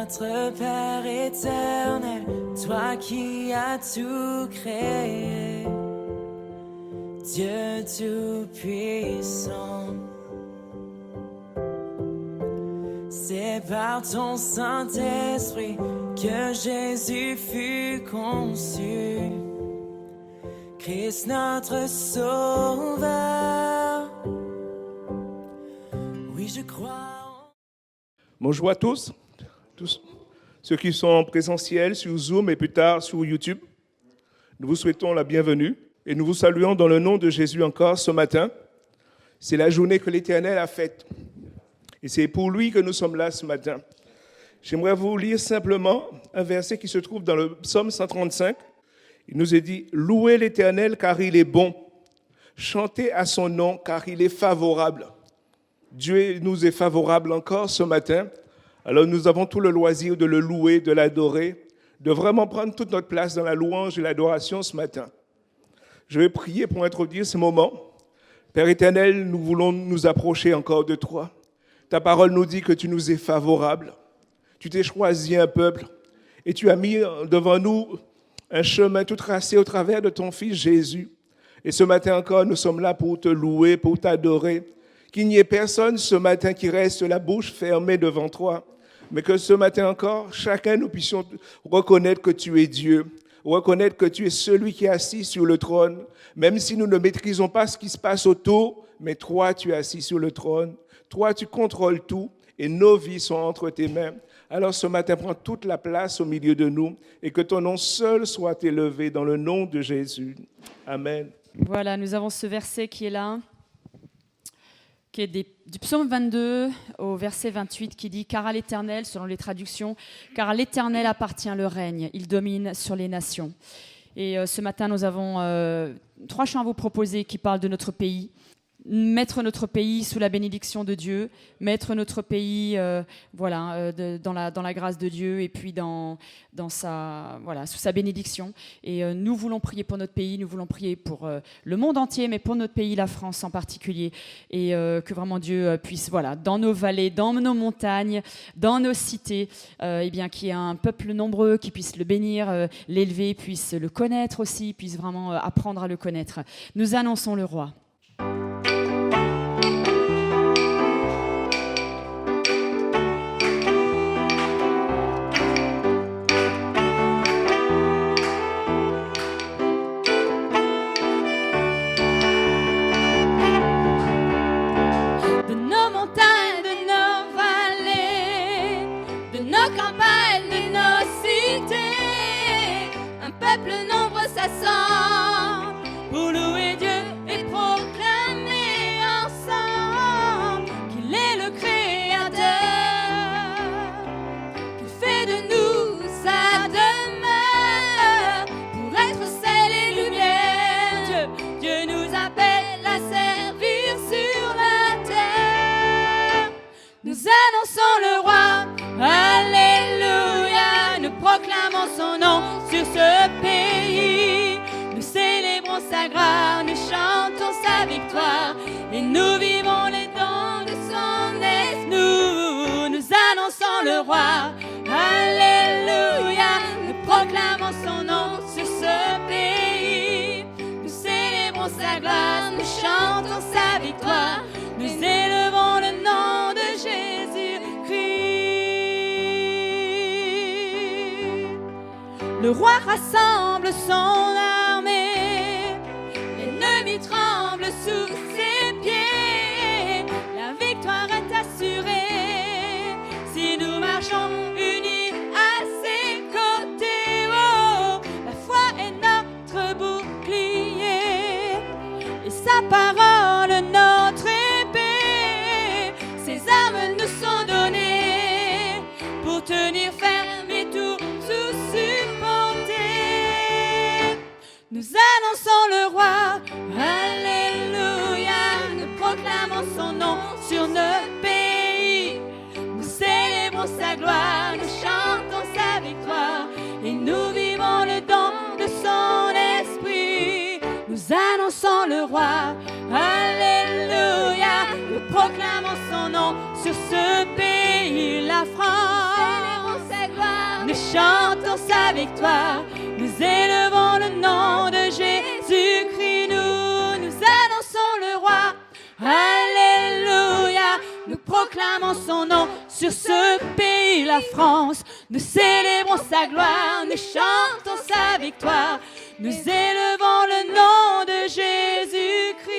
Notre Père éternel, toi qui as tout créé, Dieu tout-puissant, c'est par ton Saint-Esprit que Jésus fut conçu, Christ notre Sauveur. Oui, je crois. Bonjour à tous ceux qui sont en présentiel sur Zoom et plus tard sur YouTube. Nous vous souhaitons la bienvenue et nous vous saluons dans le nom de Jésus encore ce matin. C'est la journée que l'Éternel a faite et c'est pour lui que nous sommes là ce matin. J'aimerais vous lire simplement un verset qui se trouve dans le psaume 135. Il nous est dit « Louez l'Éternel car il est bon, chantez à son nom car il est favorable ». Dieu nous est favorable encore ce matin. Alors nous avons tout le loisir de le louer, de l'adorer, de vraiment prendre toute notre place dans la louange et l'adoration ce matin. Je vais prier pour introduire ce moment. Père éternel, nous voulons nous approcher encore de toi. Ta parole nous dit que tu nous es favorable. Tu t'es choisi un peuple et tu as mis devant nous un chemin tout tracé au travers de ton Fils Jésus. Et ce matin encore, nous sommes là pour te louer, pour t'adorer. Qu'il n'y ait personne ce matin qui reste la bouche fermée devant toi, mais que ce matin encore, chacun nous puissions reconnaître que tu es Dieu, reconnaître que tu es celui qui est assis sur le trône, même si nous ne maîtrisons pas ce qui se passe autour, mais toi, tu es assis sur le trône, toi, tu contrôles tout et nos vies sont entre tes mains. Alors ce matin, prends toute la place au milieu de nous et que ton nom seul soit élevé dans le nom de Jésus. Amen. Voilà, nous avons ce verset qui est là, qui est du psaume 22 au verset 28 qui dit « Car à l'Éternel, selon les traductions, car à l'Éternel appartient le règne, il domine sur les nations. » Et ce matin, nous avons 3 chants à vous proposer qui parlent de notre pays. Mettre notre pays sous la bénédiction de Dieu, mettre notre pays dans la grâce de Dieu et puis sous sa bénédiction. Et nous voulons prier pour notre pays, nous voulons prier pour le monde entier, mais pour notre pays, la France en particulier. Et que vraiment Dieu puisse, dans nos vallées, dans nos montagnes, dans nos cités, qu'il y ait un peuple nombreux qui puisse le bénir, l'élever, puisse le connaître aussi, puisse vraiment apprendre à le connaître. Nous annonçons le roi. Pour louer Dieu et proclamer ensemble qu'il est le Créateur, qu'il fait de nous sa demeure pour être sel et lumière. Dieu nous appelle à servir sur la terre. Nous annonçons le roi, alléluia, nous proclamons son nom sur ce pays. Nous célébrons sa gloire, nous chantons sa victoire et nous vivons les dons de son esprit. Nous annonçons le roi, alléluia, nous proclamons son nom sur ce pays. Nous célébrons sa gloire, nous chantons sa victoire, nous élevons le nom de Jésus-Christ. Le roi rassemble son armée, l'ennemi tremble sous ses pieds. La victoire est assurée si nous marchons unis à ses côtés. Oh, la foi est notre bouclier et sa parole notre épée. Ses armes nous sont données pour tenir ferme et tout supporter. Nous annonçons le roi, alléluia, nous proclamons son nom sur notre pays. Nous célébrons sa gloire, nous chantons sa victoire et nous vivons le don de son esprit. Nous annonçons le roi, alléluia, nous proclamons son nom sur ce pays, la France. chantons sa victoire. Nous élevons le nom de Jésus-Christ, nous annonçons le roi. Alléluia, nous proclamons son nom sur ce pays, la France. Nous célébrons sa gloire, nous chantons sa victoire. Nous élevons le nom de Jésus-Christ.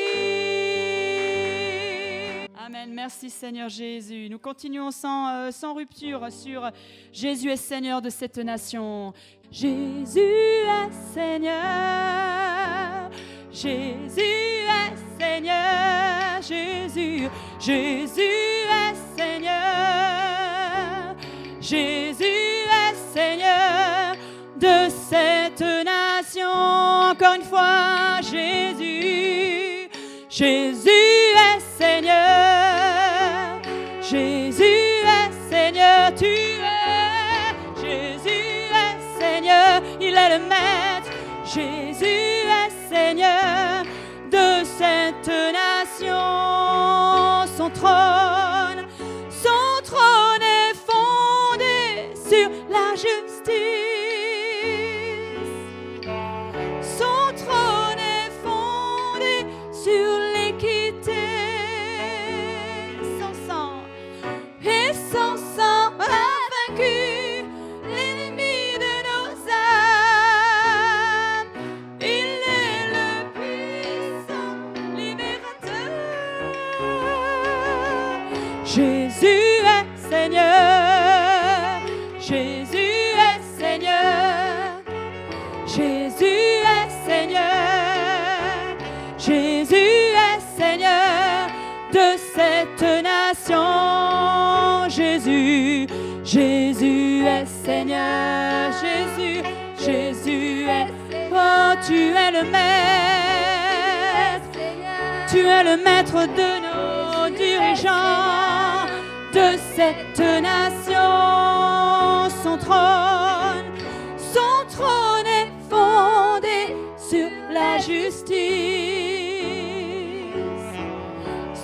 Amen, merci Seigneur Jésus. Nous continuons sans rupture sur Jésus est Seigneur de cette nation. Jésus est Seigneur, Jésus est Seigneur, Jésus est Seigneur, Jésus est Seigneur de cette nation. Encore une fois, Jésus est Seigneur, Jésus est Seigneur, tu es, Jésus est Seigneur, il est le maître, Jésus est Seigneur de cette nation. Son trône est fondé sur la justice. Son trône est fondé sur l'équité. Son sang et son sang a vaincu l'ennemi de nos âmes. Il est le puissant libérateur. Jésus est Seigneur, Jésus est Seigneur, Jésus est Seigneur, Jésus est Seigneur de cette nation. Jésus est Seigneur, Jésus est, oh tu es le maître, tu es le maître de nos dirigeants de cette nation. Son trône est fondé sur la justice.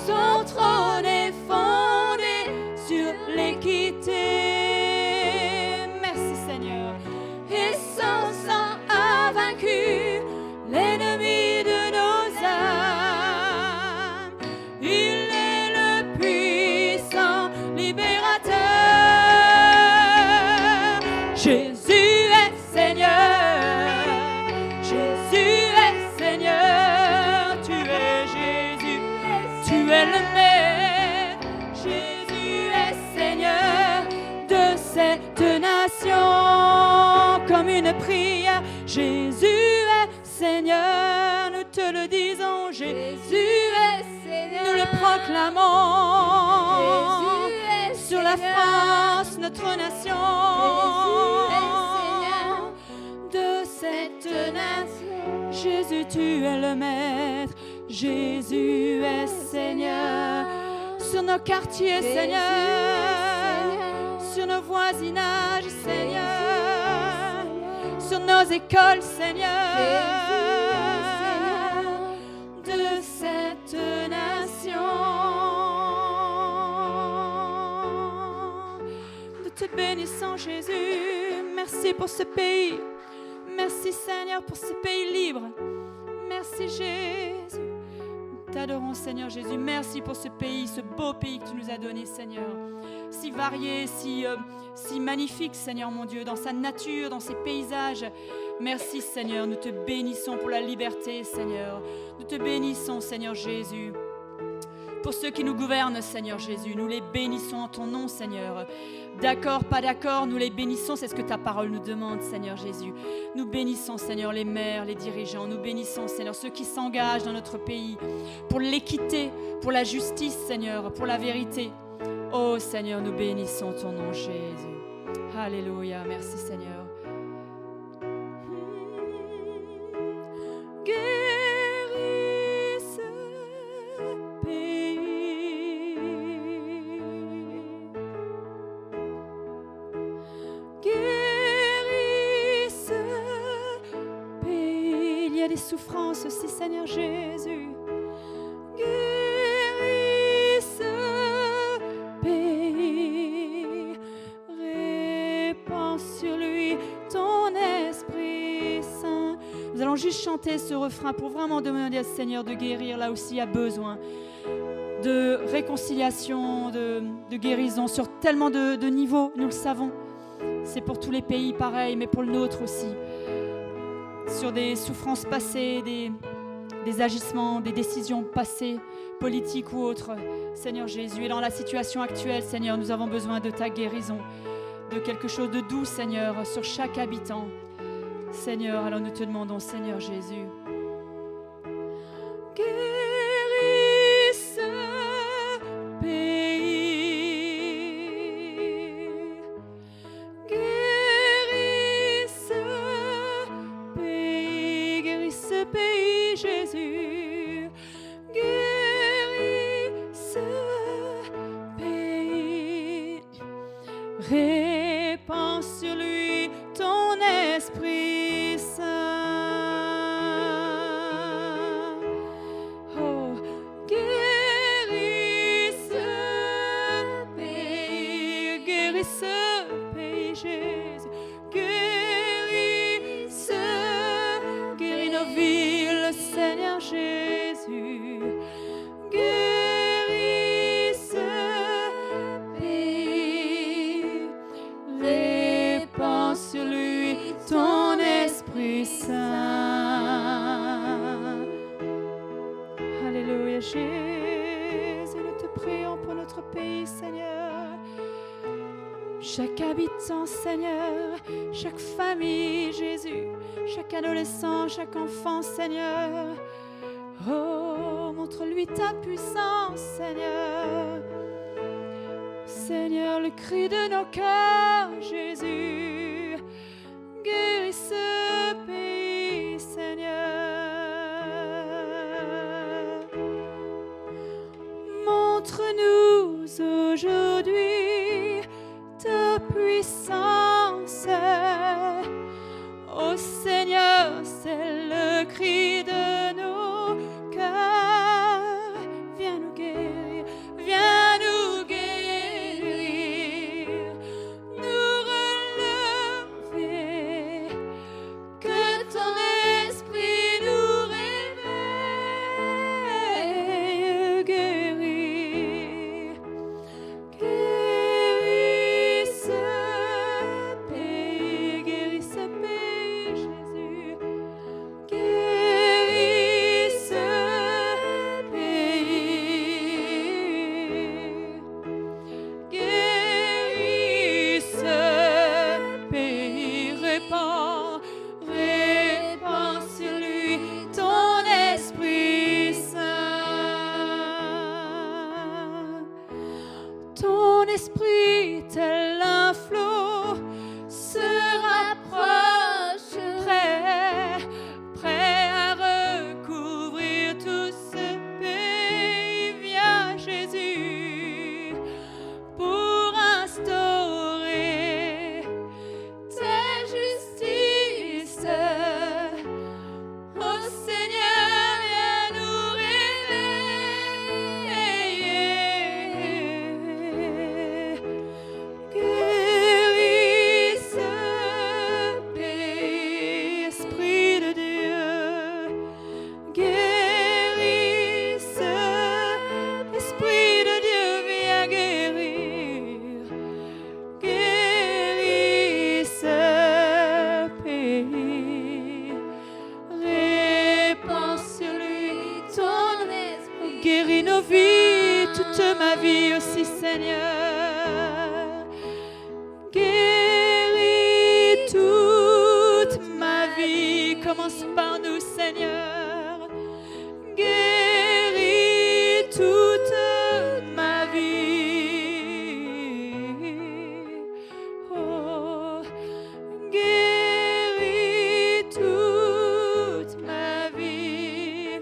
Son trône est fondé sur l'équité. Merci Seigneur. Et son sang a vaincu l'ennemi de nos âmes. Il est le puissant libérateur. Jésus est Seigneur, Jésus est Seigneur, tu es Jésus, tu es le maître. Jésus est Seigneur de cette nation. Comme une prière, Jésus est Seigneur, nous te le disons, Jésus est Seigneur, nous le proclamons. Jésus est sur la France, notre nation. De cette nation, Jésus, tu es le maître. Jésus est Seigneur sur nos quartiers, Seigneur, sur nos voisinages, Seigneur, sur nos écoles, Seigneur, de cette nation. Nous te bénissons, Jésus. Merci pour ce pays. Merci, Seigneur, pour ce pays libre. Merci, Jésus. T'adorons, Seigneur Jésus. Merci pour ce pays, ce beau pays que tu nous as donné, Seigneur. Si varié, si magnifique, Seigneur mon Dieu, dans sa nature, dans ses paysages. Merci, Seigneur. Nous te bénissons pour la liberté, Seigneur. Nous te bénissons, Seigneur Jésus. Pour ceux qui nous gouvernent, Seigneur Jésus, nous les bénissons en ton nom, Seigneur. D'accord, pas d'accord, nous les bénissons, c'est ce que ta parole nous demande, Seigneur Jésus. Nous bénissons, Seigneur, les maires, les dirigeants. Nous bénissons, Seigneur, ceux qui s'engagent dans notre pays pour l'équité, pour la justice, Seigneur, pour la vérité. Oh, Seigneur, nous bénissons ton nom, Jésus. Alléluia, merci, Seigneur. Guéris ce pays. Guéris ce pays. Il y a des souffrances aussi, Seigneur Jésus. Guéris ce pays. Répands Répands sur lui ton Esprit Saint. Nous allons juste chanter ce refrain pour vraiment demander au Seigneur de guérir là aussi il y a besoin. De réconciliation, de guérison sur tellement de niveaux, nous le savons. C'est pour tous les pays pareil, mais pour le nôtre aussi. Sur des souffrances passées, des agissements, des décisions passées, politiques ou autres. Seigneur Jésus, et dans la situation actuelle, Seigneur, nous avons besoin de ta guérison, de quelque chose de doux, Seigneur, sur chaque habitant. Seigneur, alors nous te demandons, Seigneur Jésus, guéris ce pays. Guéris ce pays, Jésus. Guéris ce pays. Répands sur lui ton Esprit Saint. Oh, guéris ce pays, Jésus. Guéris nos villes, Seigneur Jésus. Guéris ce pays. Répands sur lui ton Esprit Saint. Alléluia, Jésus, nous te prions pour notre pays, Seigneur. Chaque habitant, Seigneur, chaque famille, Jésus, chaque adolescent, chaque enfant, Seigneur. Oh, montre-lui ta puissance, Seigneur. Seigneur, le cri de nos cœurs, Jésus. Guéris ce pays, Seigneur. Montre-nous aujourd'hui ta puissance. Ô Seigneur, c'est le cri de nos cœurs. Viens nous guérir, viens nous guérir, nous relever, que ton esprit nous réveille, guérir. Guéris ce pays, Jésus. Guéris ce pays. Guéris ce pays. Répands sur lui ton Esprit Saint. Ton esprit tel un flot se rapproche, prêt à recouvrir tout ce pays. Viens Jésus pour instaurer ta justice. Ô Seigneur, viens nous réveiller. Guéris ce pays, Esprit de Dieu. Guéris ce Esprit de Dieu, viens guérir. Guéris ce pays. Répands sur lui ton esprit. Guéris nos vies, toute ma vie aussi, Seigneur. Guéris toute ma vie. Commence par nous, Seigneur. Guéris toute ma vie. Oh, guéris toute ma vie.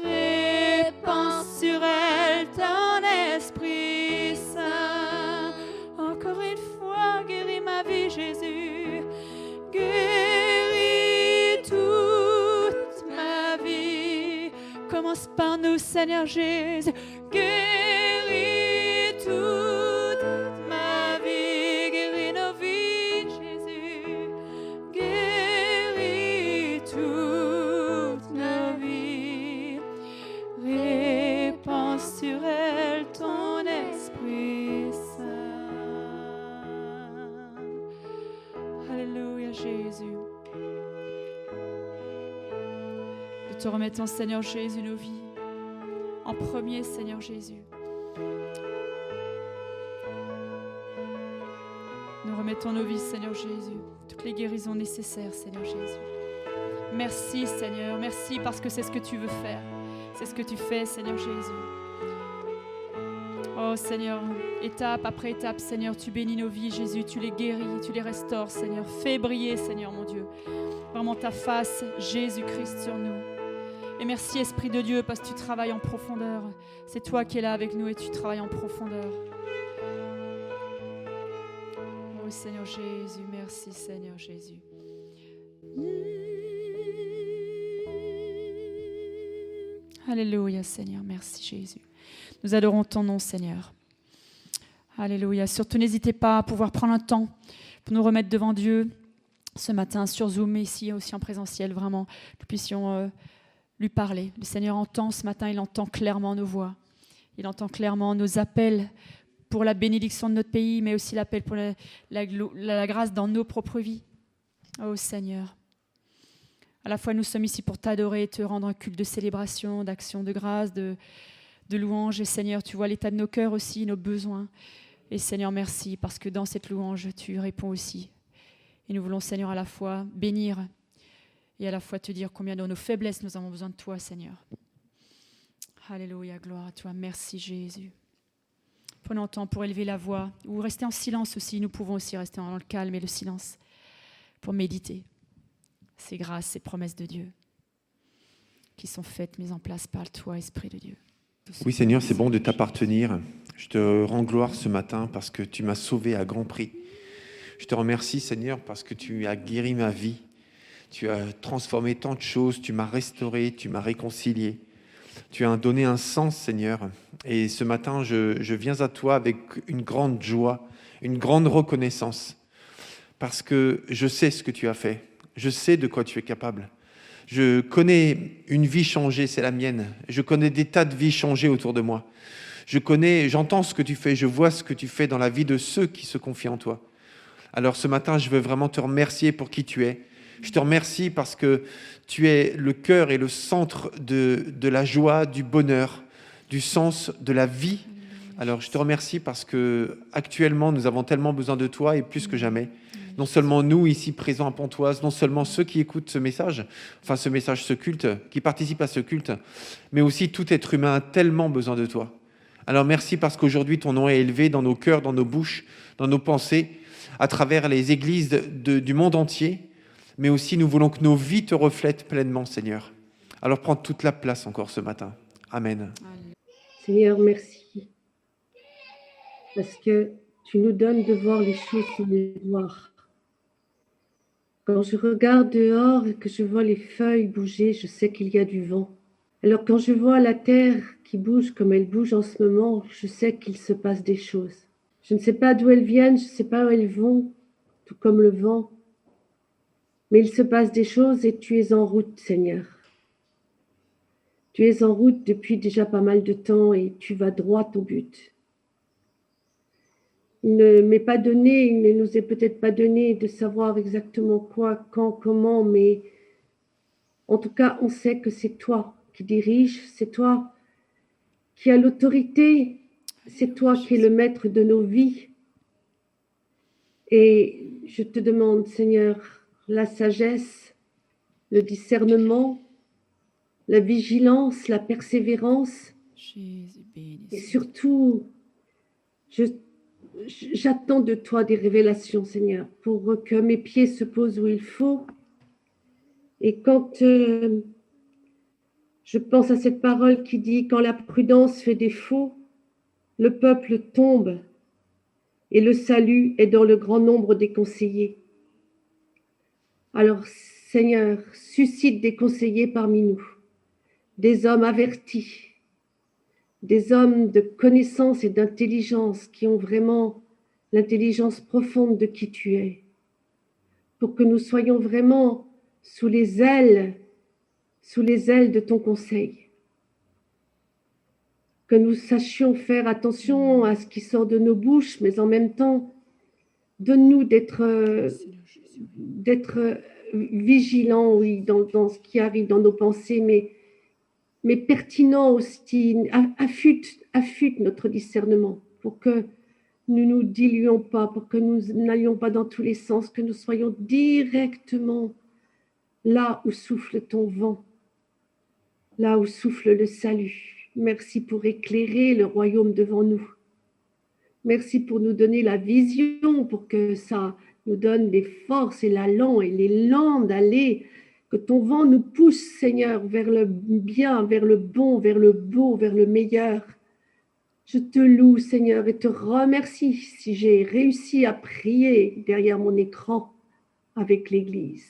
Répands sur elle ton Esprit Saint. Encore une fois, guéris ma vie, Jésus. Guéris toute ma vie. Commence par nous, Seigneur Jésus. Guéris toute ma vie. Guéris nos vies, Jésus. Alléluia, Jésus. Nous te remettons, Seigneur Jésus, nos vies en premier, Seigneur Jésus. Nous remettons nos vies, Seigneur Jésus, toutes les guérisons nécessaires, Seigneur Jésus. Merci, Seigneur, merci parce que c'est ce que tu veux faire. C'est ce que tu fais, Seigneur Jésus. Oh, Seigneur, étape après étape, Seigneur, tu bénis nos vies, Jésus, tu les guéris, tu les restaures, Seigneur. Fais briller, Seigneur, mon Dieu, vraiment ta face, Jésus-Christ, sur nous. Et merci, Esprit de Dieu, parce que tu travailles en profondeur. C'est toi qui es là avec nous et tu travailles en profondeur. Oh, Seigneur Jésus, merci, Seigneur Jésus. Alléluia, Seigneur, merci, Jésus. Nous adorons ton nom, Seigneur. Alléluia. Surtout, n'hésitez pas à pouvoir prendre un temps pour nous remettre devant Dieu ce matin sur Zoom, mais ici aussi en présentiel, vraiment, que nous puissions lui parler. Le Seigneur entend ce matin, il entend clairement nos voix. Il entend clairement nos appels pour la bénédiction de notre pays, mais aussi l'appel pour la grâce dans nos propres vies. Oh Seigneur, à la fois nous sommes ici pour t'adorer et te rendre un culte de célébration, d'action de grâce, de louange. Et Seigneur, tu vois l'état de nos cœurs aussi, nos besoins. Et Seigneur, merci, parce que dans cette louange, tu réponds aussi. Et nous voulons, Seigneur, à la fois bénir et à la fois te dire combien dans nos faiblesses nous avons besoin de toi, Seigneur. Alléluia, gloire à toi. Merci, Jésus. Prenons un temps pour élever la voix ou rester en silence aussi. Nous pouvons aussi rester dans le calme et le silence pour méditer ces grâces, ces promesses de Dieu qui sont faites, mises en place par toi, Esprit de Dieu. Oui, Seigneur, c'est bon de t'appartenir. Je te rends gloire ce matin parce que tu m'as sauvé à grand prix. Je te remercie, Seigneur, parce que tu as guéri ma vie. Tu as transformé tant de choses, tu m'as restauré, tu m'as réconcilié. Tu as donné un sens, Seigneur. Et ce matin, je viens à toi avec une grande joie, une grande reconnaissance, parce que je sais ce que tu as fait. Je sais de quoi tu es capable. Je connais une vie changée, c'est la mienne. Je connais des tas de vies changées autour de moi. J'entends ce que tu fais, je vois ce que tu fais dans la vie de ceux qui se confient en toi. Alors ce matin, je veux vraiment te remercier pour qui tu es. Je te remercie parce que tu es le cœur et le centre de la joie, du bonheur, du sens de la vie. Alors je te remercie parce que actuellement nous avons tellement besoin de toi et plus que jamais. Non seulement nous ici présents à Pontoise, non seulement ceux qui écoutent ce culte, qui participent à ce culte, mais aussi tout être humain a tellement besoin de toi. Alors merci parce qu'aujourd'hui ton nom est élevé dans nos cœurs, dans nos bouches, dans nos pensées, à travers les églises du monde entier. Mais aussi, nous voulons que nos vies te reflètent pleinement, Seigneur. Alors, prends toute la place encore ce matin. Amen. Seigneur, merci. Parce que tu nous donnes de voir les choses comme les voir. Quand je regarde dehors et que je vois les feuilles bouger, je sais qu'il y a du vent. Alors, quand je vois la terre qui bouge comme elle bouge en ce moment, je sais qu'il se passe des choses. Je ne sais pas d'où elles viennent, je ne sais pas où elles vont, tout comme le vent. Mais il se passe des choses et tu es en route, Seigneur. Tu es en route depuis déjà pas mal de temps et tu vas droit au but. Il ne nous est peut-être pas donné de savoir exactement quoi, quand, comment, mais en tout cas, on sait que c'est toi qui diriges, c'est toi qui as l'autorité, c'est toi qui es le maître de nos vies. Et je te demande, Seigneur, la sagesse, le discernement, la vigilance, la persévérance. Jésus, béni. Et surtout, j'attends de toi des révélations, Seigneur, pour que mes pieds se posent où il faut. Et quand je pense à cette parole qui dit « Quand la prudence fait défaut, le peuple tombe et le salut est dans le grand nombre des conseillers. » Alors, Seigneur, suscite des conseillers parmi nous, des hommes avertis, des hommes de connaissance et d'intelligence qui ont vraiment l'intelligence profonde de qui tu es, pour que nous soyons vraiment sous les ailes de ton conseil, que nous sachions faire attention à ce qui sort de nos bouches, mais en même temps, donne-nous d'être d'être vigilant, oui, dans ce qui arrive dans nos pensées, mais pertinent aussi. Affûte notre discernement pour que nous ne nous diluons pas, pour que nous n'allions pas dans tous les sens, que nous soyons directement là où souffle ton vent, là où souffle le salut. Merci pour éclairer le royaume devant nous. Merci pour nous donner la vision, pour que ça nous donne les forces et l'allant et l'élan d'aller, que ton vent nous pousse, Seigneur, vers le bien, vers le bon, vers le beau, vers le meilleur. Je te loue, Seigneur, et te remercie si j'ai réussi à prier derrière mon écran avec l'Église.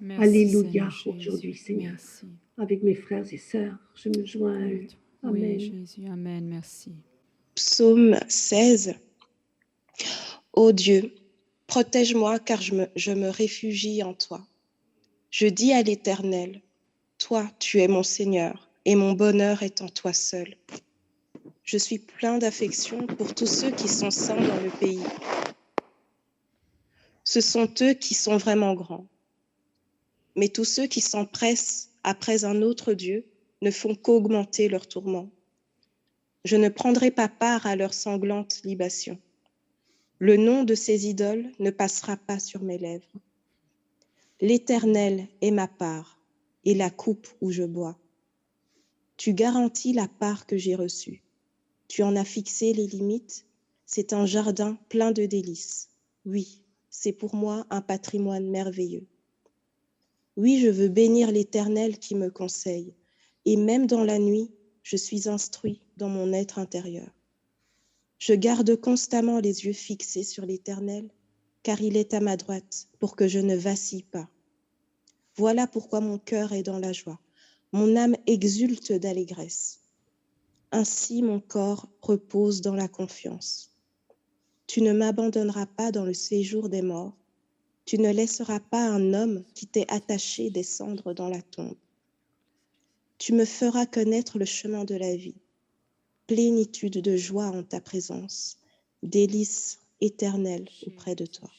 Merci, Alléluia Seigneur aujourd'hui, Jésus. Seigneur. Merci. Avec mes frères et sœurs, je me joins à eux. Amen. Oui, Jésus. Amen. Merci. Psaume 16. Ô Dieu, protège-moi car je me réfugie en toi. Je dis à l'Éternel, toi, tu es mon Seigneur et mon bonheur est en toi seul. Je suis plein d'affection pour tous ceux qui sont saints dans le pays. Ce sont eux qui sont vraiment grands. Mais tous ceux qui s'empressent après un autre Dieu ne font qu'augmenter leurs tourments. Je ne prendrai pas part à leurs sanglantes libations. Le nom de ces idoles ne passera pas sur mes lèvres. L'Éternel est ma part et la coupe où je bois. Tu garantis la part que j'ai reçue. Tu en as fixé les limites. C'est un jardin plein de délices. Oui, c'est pour moi un patrimoine merveilleux. Oui, je veux bénir l'Éternel qui me conseille. Et même dans la nuit, je suis instruit dans mon être intérieur. Je garde constamment les yeux fixés sur l'Éternel, car il est à ma droite pour que je ne vacille pas. Voilà pourquoi mon cœur est dans la joie. Mon âme exulte d'allégresse. Ainsi mon corps repose dans la confiance. Tu ne m'abandonneras pas dans le séjour des morts. Tu ne laisseras pas un homme qui t'est attaché descendre dans la tombe. Tu me feras connaître le chemin de la vie. Plénitude de joie en ta présence, délices éternelles auprès de toi.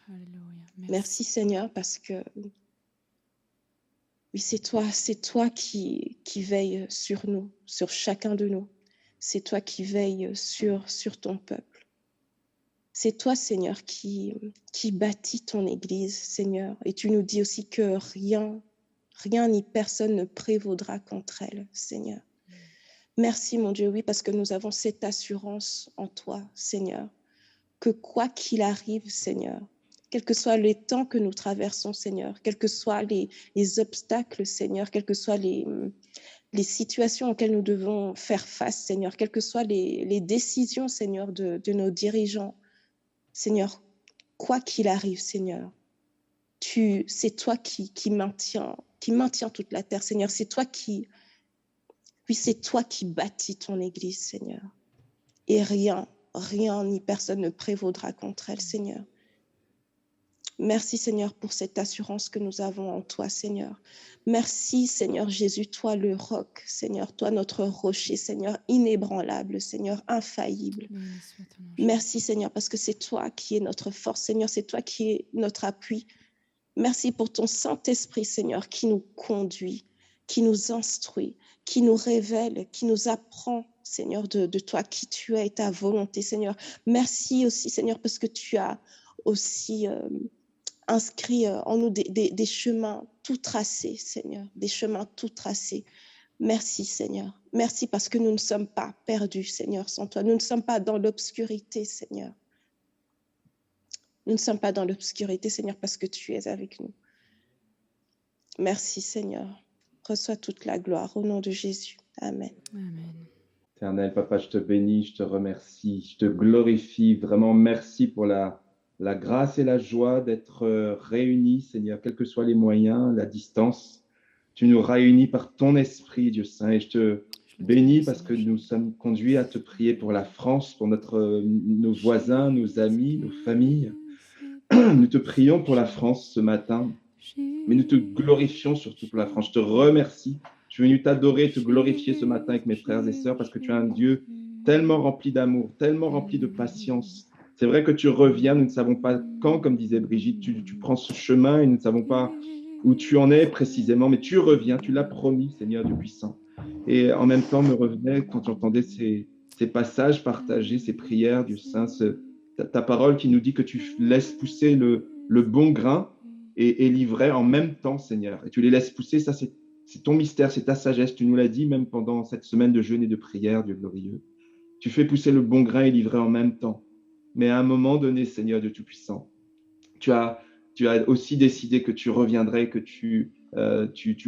Alléluia. Merci Seigneur parce que oui, c'est toi qui veilles sur nous, sur chacun de nous. C'est toi qui veilles sur ton peuple. C'est toi, Seigneur, qui bâtit ton Église, Seigneur. Et tu nous dis aussi que rien ni personne ne prévaudra contre elle, Seigneur. Merci, mon Dieu, oui, parce que nous avons cette assurance en toi, Seigneur, que quoi qu'il arrive, Seigneur, quels que soient les temps que nous traversons, Seigneur, quels que soient les obstacles, Seigneur, quelles que soient les situations auxquelles nous devons faire face, Seigneur, quelles que soient les décisions, Seigneur, de nos dirigeants, Seigneur, quoi qu'il arrive, Seigneur, c'est toi qui maintiens toute la terre, Seigneur. C'est toi qui bâtis ton Église, Seigneur. Et rien ni personne ne prévaudra contre elle, Seigneur. Merci, Seigneur, pour cette assurance que nous avons en toi, Seigneur. Merci, Seigneur Jésus, toi le roc, Seigneur, toi notre rocher, Seigneur, inébranlable, Seigneur, infaillible. Merci, Seigneur, parce que c'est toi qui es notre force, Seigneur, c'est toi qui es notre appui. Merci pour ton Saint-Esprit, Seigneur, qui nous conduit, qui nous instruit, qui nous révèle, qui nous apprend, Seigneur, de toi, qui tu es et ta volonté, Seigneur. Merci aussi, Seigneur, parce que tu as aussi inscrit en nous des chemins tout tracés, Seigneur, des chemins tout tracés. Merci, Seigneur. Merci parce que nous ne sommes pas perdus, Seigneur, sans toi. Nous ne sommes pas dans l'obscurité, Seigneur. Nous ne sommes pas dans l'obscurité, Seigneur, parce que tu es avec nous. Merci, Seigneur. Reçois toute la gloire au nom de Jésus. Amen. Amen. Éternel, Papa, je te bénis, je te remercie, je te glorifie. Vraiment, merci pour la grâce et la joie d'être réunis, Seigneur, quels que soient les moyens, la distance. Tu nous réunis par ton esprit, Dieu Saint, et je te bénis parce que nous sommes conduits à te prier pour la France, pour nos voisins, nos amis, nos familles. Nous te prions pour la France ce matin, mais nous te glorifions surtout pour la France. Je te remercie. Je suis venu t'adorer, te glorifier ce matin avec mes frères et sœurs parce que tu es un Dieu tellement rempli d'amour, tellement rempli de patience, C'est vrai que tu reviens, nous ne savons pas quand, comme disait Brigitte, tu prends ce chemin et nous ne savons pas où tu en es précisément, mais tu reviens, tu l'as promis, Seigneur Dieu puissant. Et en même temps, me revenait, quand j'entendais ces passages partagés, ces prières, Dieu Saint, ta parole qui nous dit que tu laisses pousser le bon grain et l'ivraie en même temps, Seigneur. Et tu les laisses pousser, ça c'est ton mystère, c'est ta sagesse. Tu nous l'as dit même pendant cette semaine de jeûne et de prière, Dieu glorieux. Tu fais pousser le bon grain et l'ivraie en même temps. Mais à un moment donné, Seigneur Dieu Tout-Puissant, tu as aussi décidé que tu reviendrais, que tu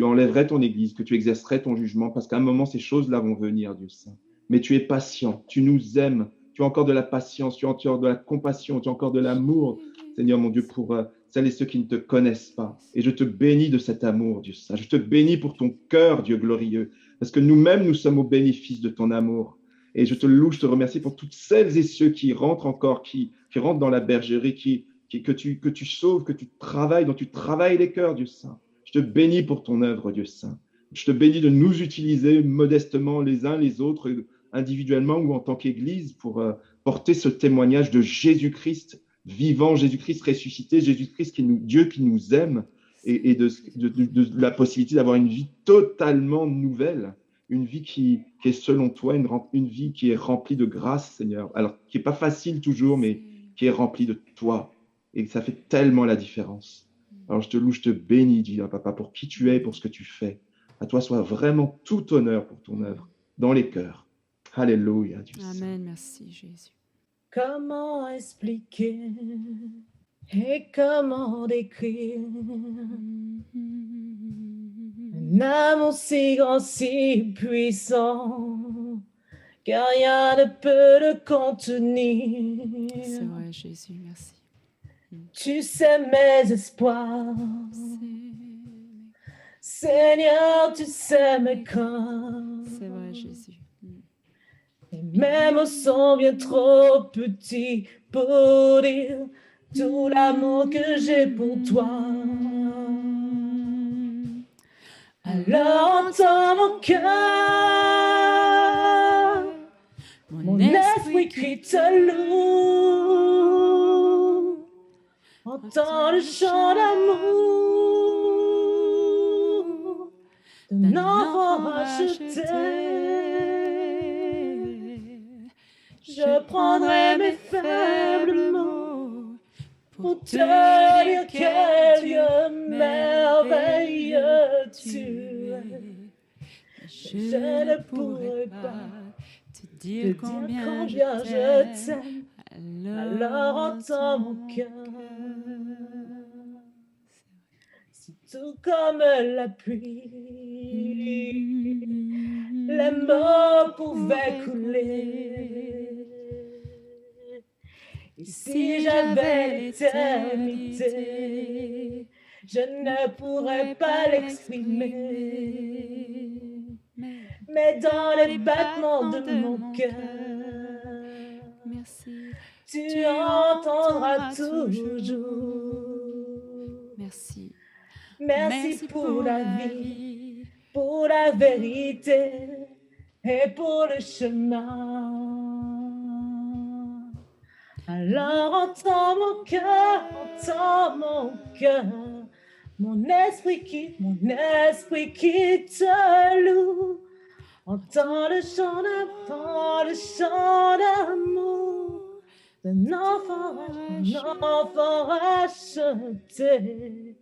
enlèverais ton Église, que tu exercerais ton jugement, parce qu'à un moment, ces choses-là vont venir, Dieu Saint. Mais tu es patient, tu nous aimes, tu as encore de la patience, tu as encore de la compassion, tu as encore de l'amour, Seigneur mon Dieu, pour celles et ceux qui ne te connaissent pas. Et je te bénis de cet amour, Dieu Saint. Je te bénis pour ton cœur, Dieu glorieux, parce que nous-mêmes, nous sommes au bénéfice de ton amour. Et je te loue, je te remercie pour toutes celles et ceux qui rentrent encore, qui rentrent dans la bergerie, que tu sauves, que tu travailles, dont tu travailles les cœurs, Dieu Saint. Je te bénis pour ton œuvre, Dieu Saint. Je te bénis de nous utiliser modestement les uns les autres, individuellement ou en tant qu'Église, pour porter ce témoignage de Jésus-Christ vivant, Jésus-Christ ressuscité, Jésus-Christ Dieu qui nous aime, et de la possibilité d'avoir une vie totalement nouvelle. Une vie qui est selon toi, une vie qui est remplie de grâce, Seigneur. Alors, qui n'est pas facile toujours, mais qui est remplie de toi. Et ça fait tellement la différence. Alors, je te loue, je te bénis, Dieu, Papa, pour qui tu es et pour ce que tu fais. À toi soit vraiment tout honneur pour ton œuvre, dans les cœurs. Alléluia, Dieu. Amen, merci Jésus. Comment expliquer et comment décrire un amour si grand, si puissant, que rien ne peut le contenir. C'est vrai, Jésus, merci. Tu sais mes espoirs, Seigneur, tu sais mes craintes. C'est vrai, Jésus. Et mes mots sont bien trop petits pour dire tout l'amour que j'ai pour toi. Alors entends mon cœur, mon esprit qui te loue. Entends le chant d'amour d'un enfant racheté. Je prendrai mes faibles mots pour te dire quel Dieu merveilleux tu es. Je ne pourrai pas te dire combien je t'aime. Alors entends mon cœur. Si tout comme la pluie, les mots pouvaient couler. Et si j'avais l'éternité, je ne pourrais pas l'exprimer. Mais dans les battements de mon cœur, tu entendras toujours. Merci. Merci pour la vie, pour la vérité et pour le chemin. Alors entends mon cœur, mon esprit qui te loue. Entends le chant d'amour d'un enfant racheté.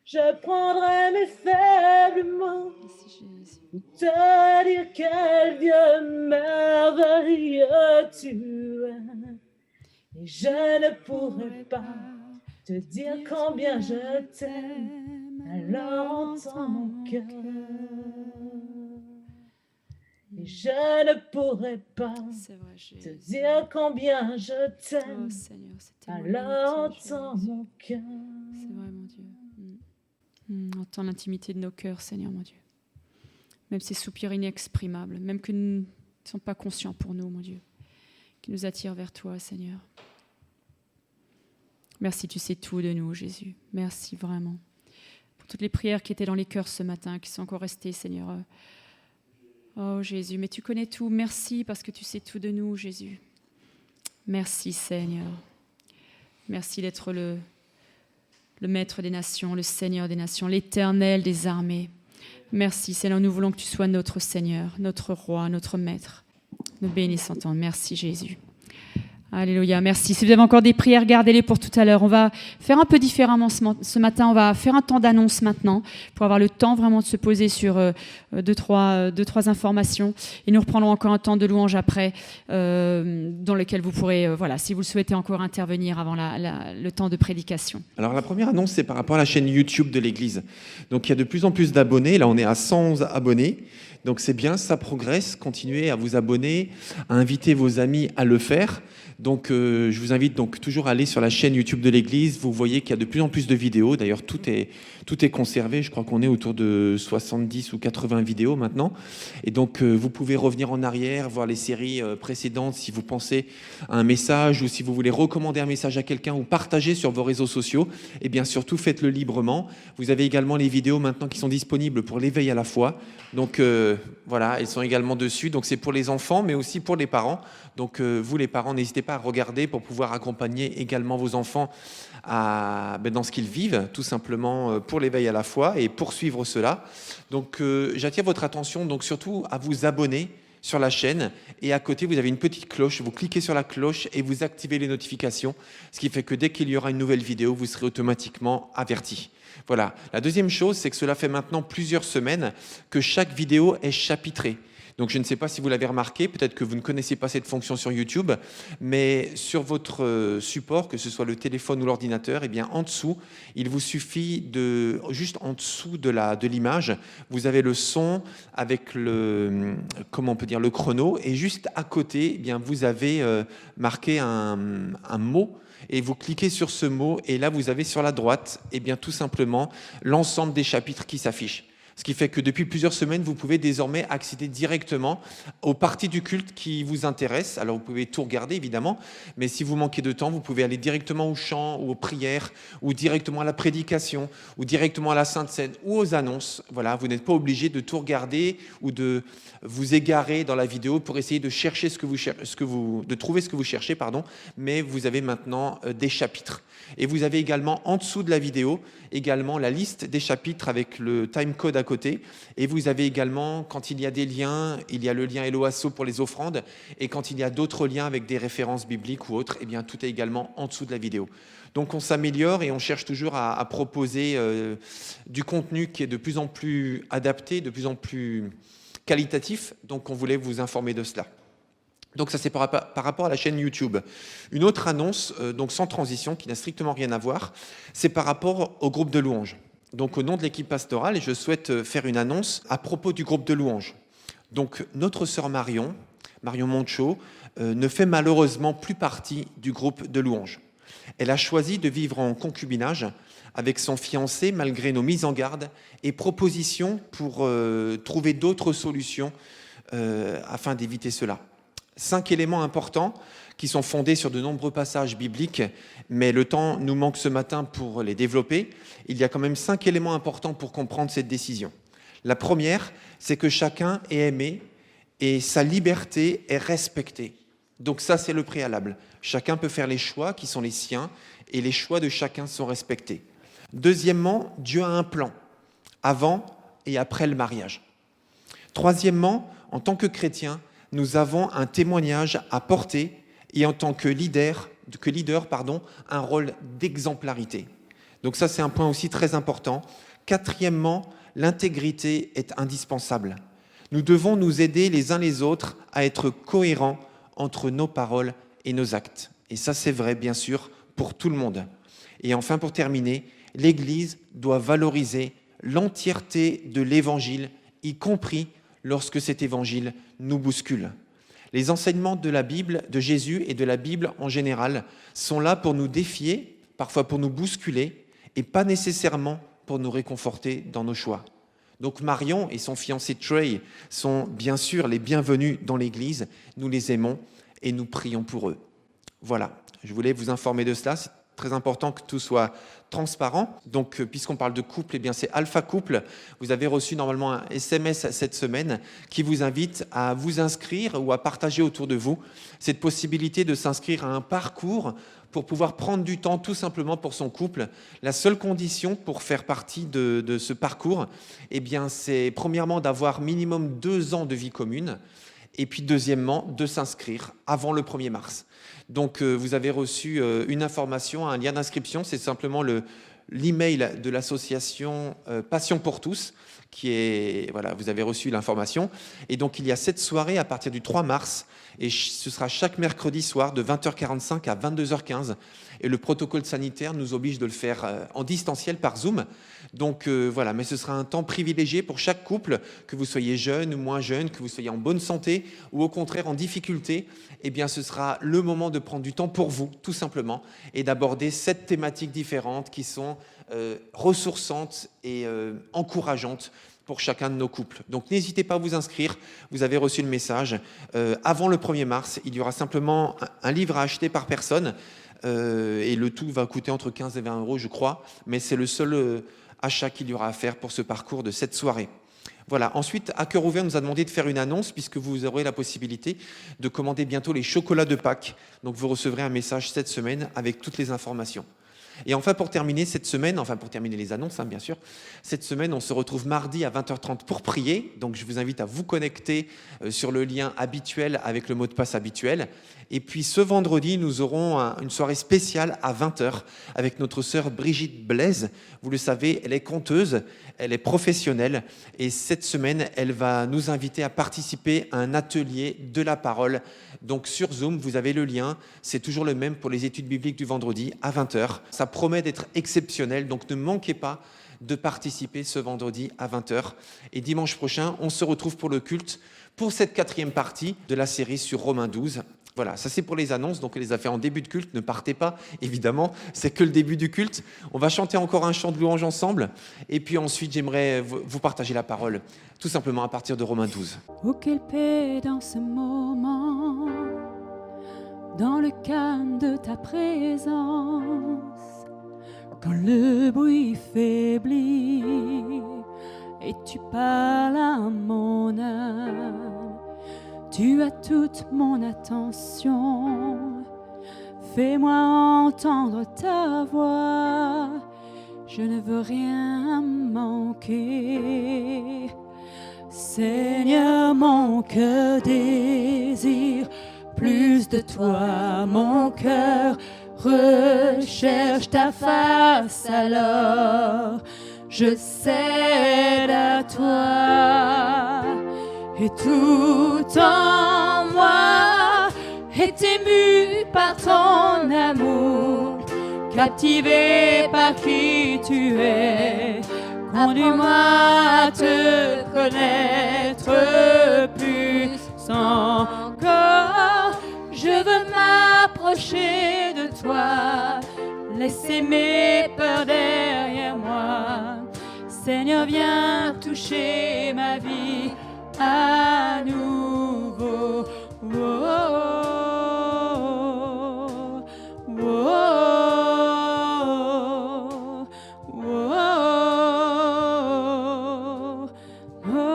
Je prendrai mes faibles mots pour te dire quel Dieu merveilleux tu es. Et je ne pourrai pas te dire combien je t'aime. Alors entends mon cœur. Et je ne pourrai pas te dire combien je t'aime. Alors entends mon cœur. C'est vrai, mon Dieu. Entends l'intimité de nos cœurs, Seigneur, mon Dieu. Même ces soupirs inexprimables, même que nous ne sommes pas conscients pour nous, mon Dieu, qui nous attirent vers toi, Seigneur. Merci, tu sais tout de nous, Jésus. Merci vraiment pour toutes les prières qui étaient dans les cœurs ce matin, qui sont encore restées, Seigneur. Oh Jésus, mais tu connais tout. Merci parce que tu sais tout de nous, Jésus. Merci Seigneur. Merci d'être le Maître des nations, le Seigneur des nations, l'Éternel des armées. Merci Seigneur, nous voulons que tu sois notre Seigneur, notre Roi, notre Maître. Nous bénissons ton nom. Merci Jésus. Alléluia, merci. Si vous avez encore des prières, gardez-les pour tout à l'heure. On va faire un peu différemment ce matin. On va faire un temps d'annonce maintenant pour avoir le temps vraiment de se poser sur deux, trois informations. Et nous reprendrons encore un temps de louange après, dans lequel vous pourrez, si vous le souhaitez, encore intervenir avant le temps de prédication. Alors la première annonce, c'est par rapport à la chaîne YouTube de l'Église. Donc il y a de plus en plus d'abonnés. Là, on est à 111 abonnés. Donc c'est bien, ça progresse. Continuez à vous abonner, à inviter vos amis à le faire. Donc je vous invite donc toujours à aller sur la chaîne YouTube de l'Église. Vous voyez qu'il y a de plus en plus de vidéos. D'ailleurs, tout est conservé. Je crois qu'on est autour de 70 ou 80 vidéos maintenant. Et donc vous pouvez revenir en arrière, voir les séries précédentes si vous pensez à un message ou si vous voulez recommander un message à quelqu'un ou partager sur vos réseaux sociaux. Et bien surtout, faites-le librement. Vous avez également les vidéos maintenant qui sont disponibles pour l'éveil à la foi. Donc voilà, elles sont également dessus. Donc c'est pour les enfants, mais aussi pour les parents. Donc vous les parents, n'hésitez pas à regarder pour pouvoir accompagner également vos enfants dans ce qu'ils vivent, tout simplement pour l'éveil à la foi et poursuivre cela. Donc j'attire votre attention donc surtout à vous abonner sur la chaîne et à côté vous avez une petite cloche, vous cliquez sur la cloche et vous activez les notifications, ce qui fait que dès qu'il y aura une nouvelle vidéo, vous serez automatiquement averti. Voilà. La deuxième chose, c'est que cela fait maintenant plusieurs semaines que chaque vidéo est chapitrée. Donc je ne sais pas si vous l'avez remarqué, peut-être que vous ne connaissez pas cette fonction sur YouTube, mais sur votre support, que ce soit le téléphone ou l'ordinateur, eh bien en dessous, il vous suffit juste en dessous de l'image, vous avez le son avec le chrono, et juste à côté, eh bien vous avez marqué un mot. Et vous cliquez sur ce mot et là vous avez sur la droite eh bien tout simplement l'ensemble des chapitres qui s'affichent. Ce qui fait que depuis plusieurs semaines, vous pouvez désormais accéder directement aux parties du culte qui vous intéressent. Alors vous pouvez tout regarder évidemment, mais si vous manquez de temps, vous pouvez aller directement au chant ou aux prières, ou directement à la prédication, ou directement à la Sainte Seine, ou aux annonces. Voilà, vous n'êtes pas obligé de tout regarder ou de vous égarer dans la vidéo pour essayer de chercher de trouver ce que vous cherchez, mais vous avez maintenant des chapitres. Et vous avez également en dessous de la vidéo également la liste des chapitres avec le timecode à côté. Et vous avez également, quand il y a des liens, il y a le lien Eloasso pour les offrandes. Et quand il y a d'autres liens avec des références bibliques ou autres, eh bien tout est également en dessous de la vidéo. Donc on s'améliore et on cherche toujours à proposer du contenu qui est de plus en plus adapté, de plus en plus qualitatif. Donc on voulait vous informer de cela. Donc ça c'est par rapport à la chaîne YouTube. Une autre annonce, donc sans transition, qui n'a strictement rien à voir, c'est par rapport au groupe de louanges. Donc au nom de l'équipe pastorale, je souhaite faire une annonce à propos du groupe de louanges. Donc notre sœur Marion Moncho, ne fait malheureusement plus partie du groupe de louanges. Elle a choisi de vivre en concubinage avec son fiancé malgré nos mises en garde et propositions pour trouver d'autres solutions afin d'éviter cela. 5 éléments importants qui sont fondés sur de nombreux passages bibliques, mais le temps nous manque ce matin pour les développer. Il y a quand même 5 éléments importants pour comprendre cette décision. La première, c'est que chacun est aimé et sa liberté est respectée. Donc ça, c'est le préalable. Chacun peut faire les choix qui sont les siens et les choix de chacun sont respectés. Deuxièmement, Dieu a un plan avant et après le mariage. Troisièmement, en tant que chrétiens, nous avons un témoignage à porter et en tant que leader, un rôle d'exemplarité. Donc ça, c'est un point aussi très important. Quatrièmement, l'intégrité est indispensable. Nous devons nous aider les uns les autres à être cohérents entre nos paroles et nos actes. Et ça, c'est vrai, bien sûr, pour tout le monde. Et enfin, pour terminer, l'Église doit valoriser l'entièreté de l'Évangile, y compris lorsque cet évangile nous bouscule. Les enseignements de la Bible, de Jésus et de la Bible en général sont là pour nous défier, parfois pour nous bousculer, et pas nécessairement pour nous réconforter dans nos choix. Donc Marion et son fiancé Trey sont bien sûr les bienvenus dans l'Église. Nous les aimons et nous prions pour eux. Voilà, je voulais vous informer de cela. très important que tout soit transparent. Donc, puisqu'on parle de couple, eh bien, c'est Alpha Couple. Vous avez reçu normalement un SMS cette semaine qui vous invite à vous inscrire ou à partager autour de vous cette possibilité de s'inscrire à un parcours pour pouvoir prendre du temps tout simplement pour son couple. La seule condition pour faire partie de ce parcours, eh bien, c'est premièrement d'avoir minimum 2 ans de vie commune et puis deuxièmement de s'inscrire avant le 1er mars. Donc, vous avez reçu une information, un lien d'inscription, c'est simplement l'email de l'association Passion pour tous, qui est, voilà, vous avez reçu l'information. Et donc, il y a cette soirée à partir du 3 mars, et ce sera chaque mercredi soir de 20h45 à 22h15. Et le protocole sanitaire nous oblige de le faire en distanciel par Zoom. Donc voilà, mais ce sera un temps privilégié pour chaque couple, que vous soyez jeune ou moins jeune, que vous soyez en bonne santé ou au contraire en difficulté. Eh bien, ce sera le moment de prendre du temps pour vous, tout simplement, et d'aborder 7 thématiques différentes qui sont ressourçantes et encourageantes pour chacun de nos couples. Donc n'hésitez pas à vous inscrire, vous avez reçu le message. Avant le 1er mars, il y aura simplement un livre à acheter par personne, et le tout va coûter entre 15 et 20 euros, je crois, mais c'est le seul achat qu'il y aura à faire pour ce parcours de cette soirée. Voilà. Ensuite, à Cœur Ouvert nous a demandé de faire une annonce puisque vous aurez la possibilité de commander bientôt les chocolats de Pâques. Donc vous recevrez un message cette semaine avec toutes les informations. Et enfin, pour terminer cette semaine, pour terminer les annonces, bien sûr, cette semaine, on se retrouve mardi à 20h30 pour prier. Donc, je vous invite à vous connecter sur le lien habituel avec le mot de passe habituel. Et puis, ce vendredi, nous aurons une soirée spéciale à 20h avec notre sœur Brigitte Blaise. Vous le savez, elle est conteuse, elle est professionnelle. Et cette semaine, elle va nous inviter à participer à un atelier de la parole. Donc, sur Zoom, vous avez le lien. C'est toujours le même pour les études bibliques du vendredi à 20h. Ça promet d'être exceptionnel, donc ne manquez pas de participer ce vendredi à 20h. Et dimanche prochain, on se retrouve pour le culte, pour cette 4e partie de la série sur Romains 12. Voilà, ça c'est pour les annonces, donc on les a fait en début de culte, ne partez pas, évidemment, c'est que le début du culte. On va chanter encore un chant de louange ensemble, et puis ensuite j'aimerais vous partager la parole, tout simplement à partir de Romains 12. Oh, quelle paix dans ce moment, dans le calme de ta présence, quand le bruit faiblit et tu parles à mon âme. Tu as toute mon attention, fais-moi entendre ta voix, je ne veux rien manquer. Seigneur, mon cœur désire plus de toi, mon cœur recherche ta face, alors je cède à toi. Et tout en moi est ému par ton amour, captivé par qui tu es. Conduis-moi à te connaître plus encore. Je veux m'approcher de toi, laisser mes peurs derrière moi. Seigneur, viens toucher ma vie à nouveau. Oh, oh, oh, oh, oh, oh.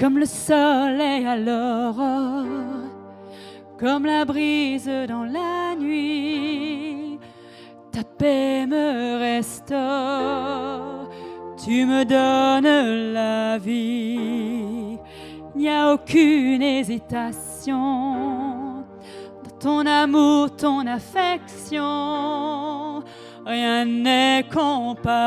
Comme le soleil à l'aurore, comme la brise dans la nuit, ta paix me restaure. Tu me donnes la vie, il n'y a aucune hésitation dans ton amour, ton affection, rien n'est comparable.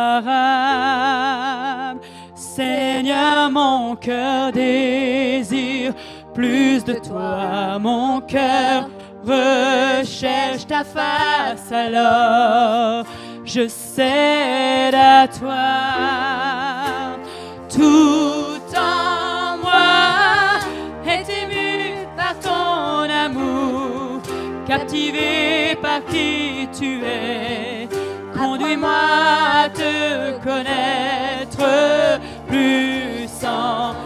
Seigneur, mon cœur désire plus de toi, mon cœur recherche ta face, alors je cède à toi. Tout en moi est ému par ton amour, captivé par qui tu es. Conduis-moi à te connaître plus encore.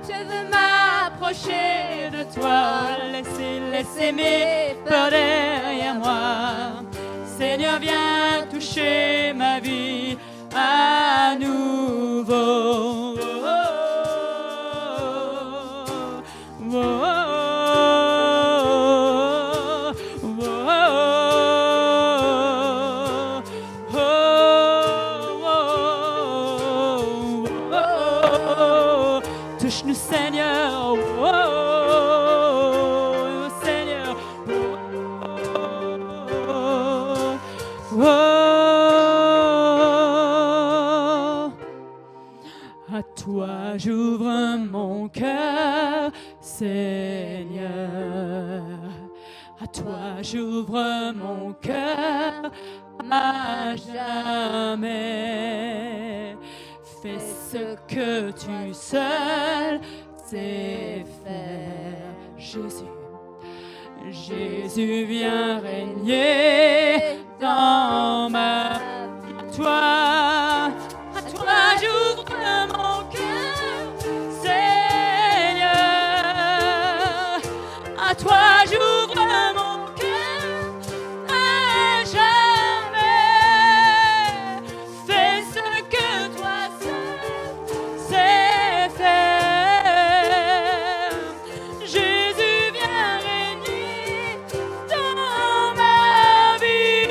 Je veux m'approcher de toi. Laissez mes peurs derrière moi. Seigneur, viens toucher ma vie à nouveau. Touche-nous, Seigneur. Seigneur. À toi j'ouvre mon cœur, Seigneur. À toi j'ouvre mon cœur à jamais. Fais ce que tu seul sais faire, Jésus. Jésus, viens régner dans ma vie. À toi j'ouvre mon cœur, Seigneur. À toi j'ouvre mon cœur à jamais. Fais ce que toi seul sais faire. Jésus, viens régner dans ma vie.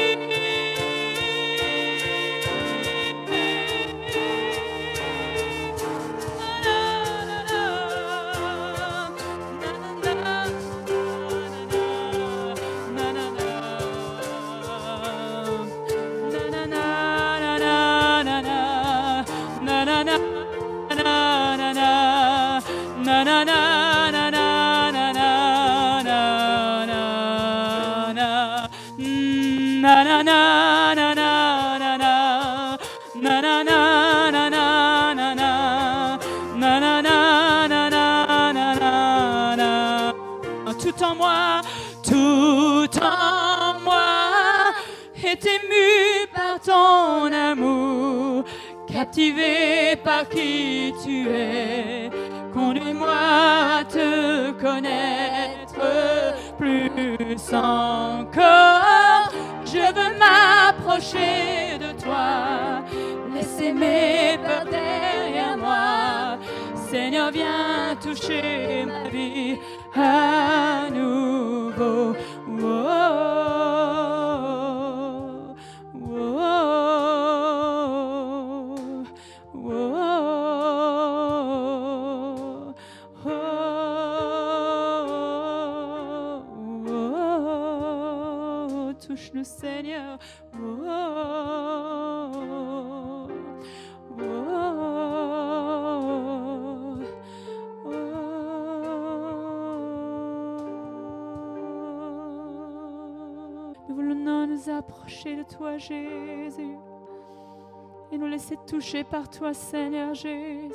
Tout en moi est ému par ton amour, captivé par qui tu es. Conduis-moi à te connaître plus encore. Je veux m'approcher de toi, laisser mes peurs derrière moi. Seigneur, viens toucher ma vie à nouveau. Touche-nous, Seigneur. Nous voulons nous approcher de toi, Jésus, et nous laisser toucher par toi, Seigneur Jésus.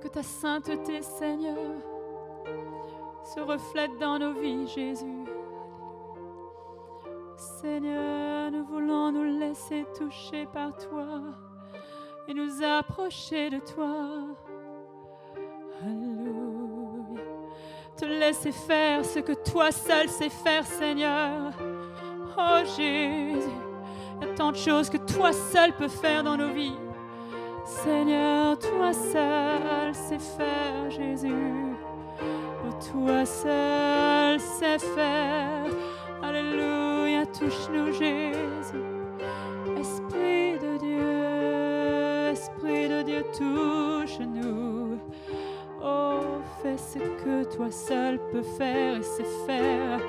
Que ta sainteté, Seigneur, se reflète dans nos vies, Jésus. Seigneur, nous voulons nous laisser toucher par toi et nous approcher de toi. Alléluia. Te laisser faire ce que toi seul sais faire, Seigneur. Oh Jésus, il y a tant de choses que toi seul peux faire dans nos vies. Seigneur, toi seul sais faire, Jésus. Oh, toi seul sais faire. Alléluia, touche-nous, Jésus. Esprit de Dieu, touche-nous. Oh, fais ce que toi seul peux faire et sais faire.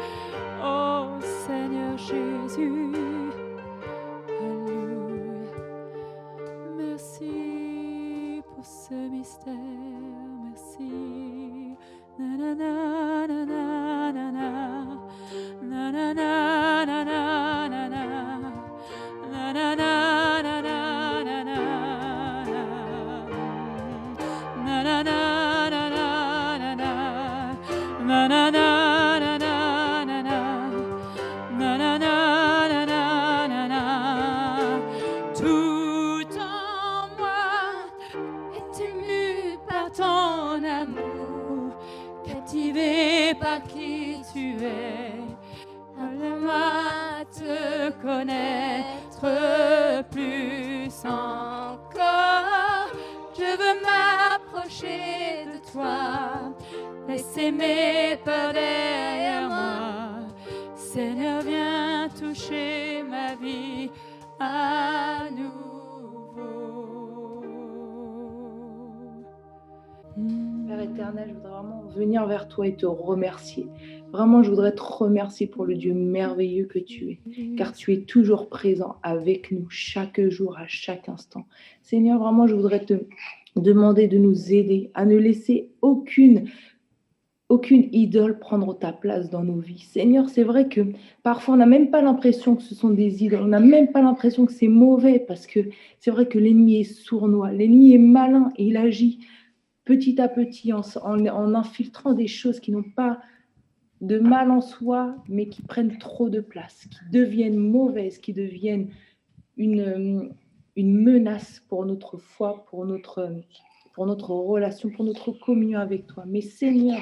Oh, Seigneur Jésus. Alléluia. Merci pour ce mystère. Merci. Na na na na na na na. Na na na na na na na. Na na na na na na na. Na na na na na na na. Na na na na na na na. Na na na na na na na. Tout en moi est ému par ton amour, par qui tu es. Appelle-moi à te connaître plus encore. Je veux m'approcher de toi, laisser mes peurs derrière moi. Seigneur, viens toucher ma vie à nouveau. Père éternel, je voudrais vraiment venir vers toi et te remercier. Vraiment, je voudrais te remercier pour le Dieu merveilleux que tu es, car tu es toujours présent avec nous chaque jour, à chaque instant. Seigneur, vraiment, je voudrais te demander de nous aider à ne laisser aucune idole prendre ta place dans nos vies. Seigneur, c'est vrai que parfois on n'a même pas l'impression que ce sont des idoles, on n'a même pas l'impression que c'est mauvais, parce que c'est vrai que l'ennemi est sournois, l'ennemi est malin et il agit petit à petit en infiltrant des choses qui n'ont pas de mal en soi, mais qui prennent trop de place, qui deviennent mauvaises, qui deviennent une menace pour notre foi, pour notre relation, pour notre communion avec toi. Mais Seigneur,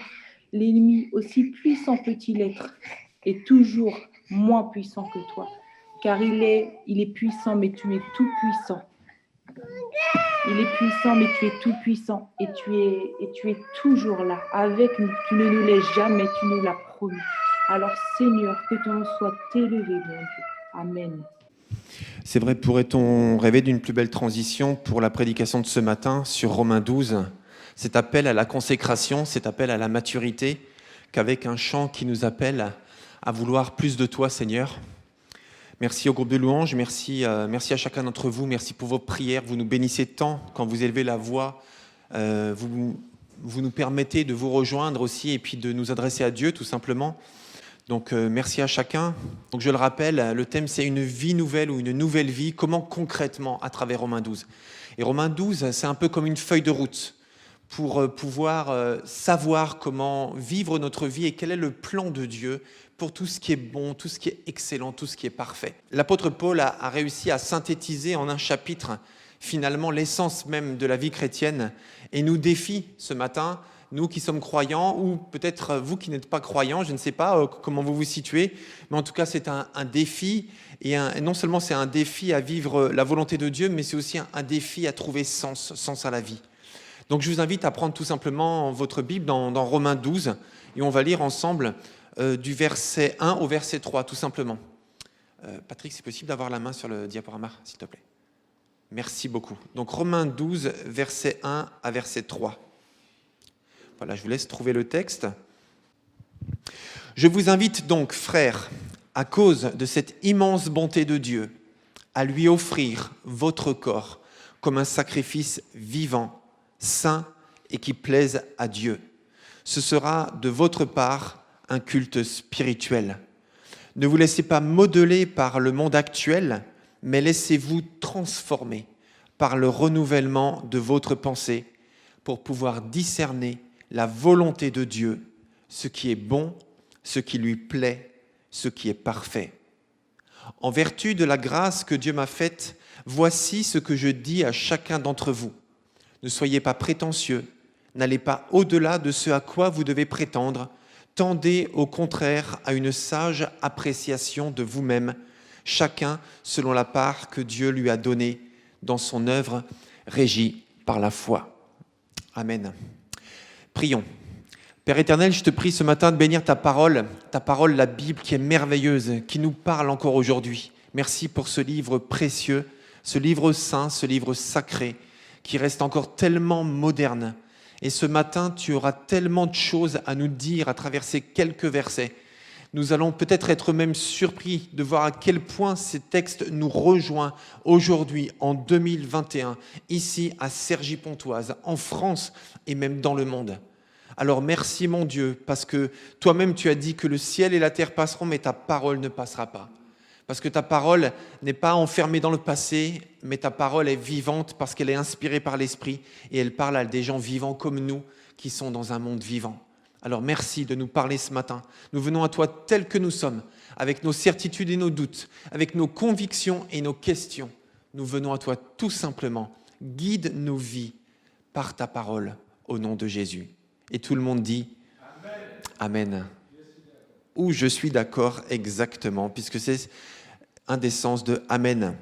l'ennemi, aussi puissant peut-il être, est toujours moins puissant que toi, car il est puissant, mais tu es tout puissant. Il est puissant, mais tu es tout puissant, et tu es toujours là avec nous. Tu ne nous laisses jamais, tu nous l'as promis. Alors Seigneur, que ton nom soit élevé, mon Dieu. Amen. C'est vrai, pourrait-on rêver d'une plus belle transition pour la prédication de ce matin sur Romains 12, cet appel à la consécration, cet appel à la maturité, qu'avec un chant qui nous appelle à vouloir plus de toi, Seigneur. Merci au groupe de louanges, merci à chacun d'entre vous, merci pour vos prières, vous nous bénissez tant quand vous élevez la voix, vous nous permettez de vous rejoindre aussi et puis de nous adresser à Dieu tout simplement. Donc merci à chacun. Donc je le rappelle, le thème c'est une vie nouvelle ou une nouvelle vie, comment concrètement à travers Romains 12. Et Romains 12, c'est un peu comme une feuille de route pour pouvoir savoir comment vivre notre vie et quel est le plan de Dieu pour tout ce qui est bon, tout ce qui est excellent, tout ce qui est parfait. L'apôtre Paul a réussi à synthétiser en un chapitre finalement l'essence même de la vie chrétienne et nous défie ce matin, nous qui sommes croyants ou peut-être vous qui n'êtes pas croyants, je ne sais pas comment vous vous situez, mais en tout cas c'est un défi et non seulement c'est un défi à vivre la volonté de Dieu, mais c'est aussi un défi à trouver sens à la vie. Donc je vous invite à prendre tout simplement votre Bible dans Romains 12 et on va lire ensemble du verset 1 au verset 3 tout simplement. Patrick, c'est possible d'avoir la main sur le diaporama, s'il te plaît. Merci beaucoup. Donc Romains 12, verset 1 à verset 3. Voilà, je vous laisse trouver le texte. Je vous invite donc, frères, à cause de cette immense bonté de Dieu, à lui offrir votre corps comme un sacrifice vivant, saint et qui plaise à Dieu. Ce sera de votre part un culte spirituel. Ne vous laissez pas modeler par le monde actuel, mais laissez-vous transformer par le renouvellement de votre pensée pour pouvoir discerner la volonté de Dieu, ce qui est bon, ce qui lui plaît, ce qui est parfait. En vertu de la grâce que Dieu m'a faite, voici ce que je dis à chacun d'entre vous. Ne soyez pas prétentieux, n'allez pas au-delà de ce à quoi vous devez prétendre, tendez au contraire à une sage appréciation de vous-même, chacun selon la part que Dieu lui a donnée dans son œuvre régie par la foi. Amen. Prions. Père éternel, je te prie ce matin de bénir ta parole, la Bible qui est merveilleuse, qui nous parle encore aujourd'hui. Merci pour ce livre précieux, ce livre saint, ce livre sacré, qui reste encore tellement moderne. Et ce matin, tu auras tellement de choses à nous dire à travers ces quelques versets. Nous allons peut-être être même surpris de voir à quel point ces textes nous rejoignent aujourd'hui, en 2021, ici à Cergy-Pontoise, en France et même dans le monde. Alors merci mon Dieu, parce que toi-même tu as dit que le ciel et la terre passeront, mais ta parole ne passera pas. Parce que ta parole n'est pas enfermée dans le passé, mais ta parole est vivante parce qu'elle est inspirée par l'Esprit et elle parle à des gens vivants comme nous qui sont dans un monde vivant. Alors merci de nous parler ce matin. Nous venons à toi tels que nous sommes, avec nos certitudes et nos doutes, avec nos convictions et nos questions. Nous venons à toi tout simplement. Guide nos vies par ta parole au nom de Jésus. Et tout le monde dit Amen. Où je suis d'accord exactement, puisque c'est un des sens de Amen.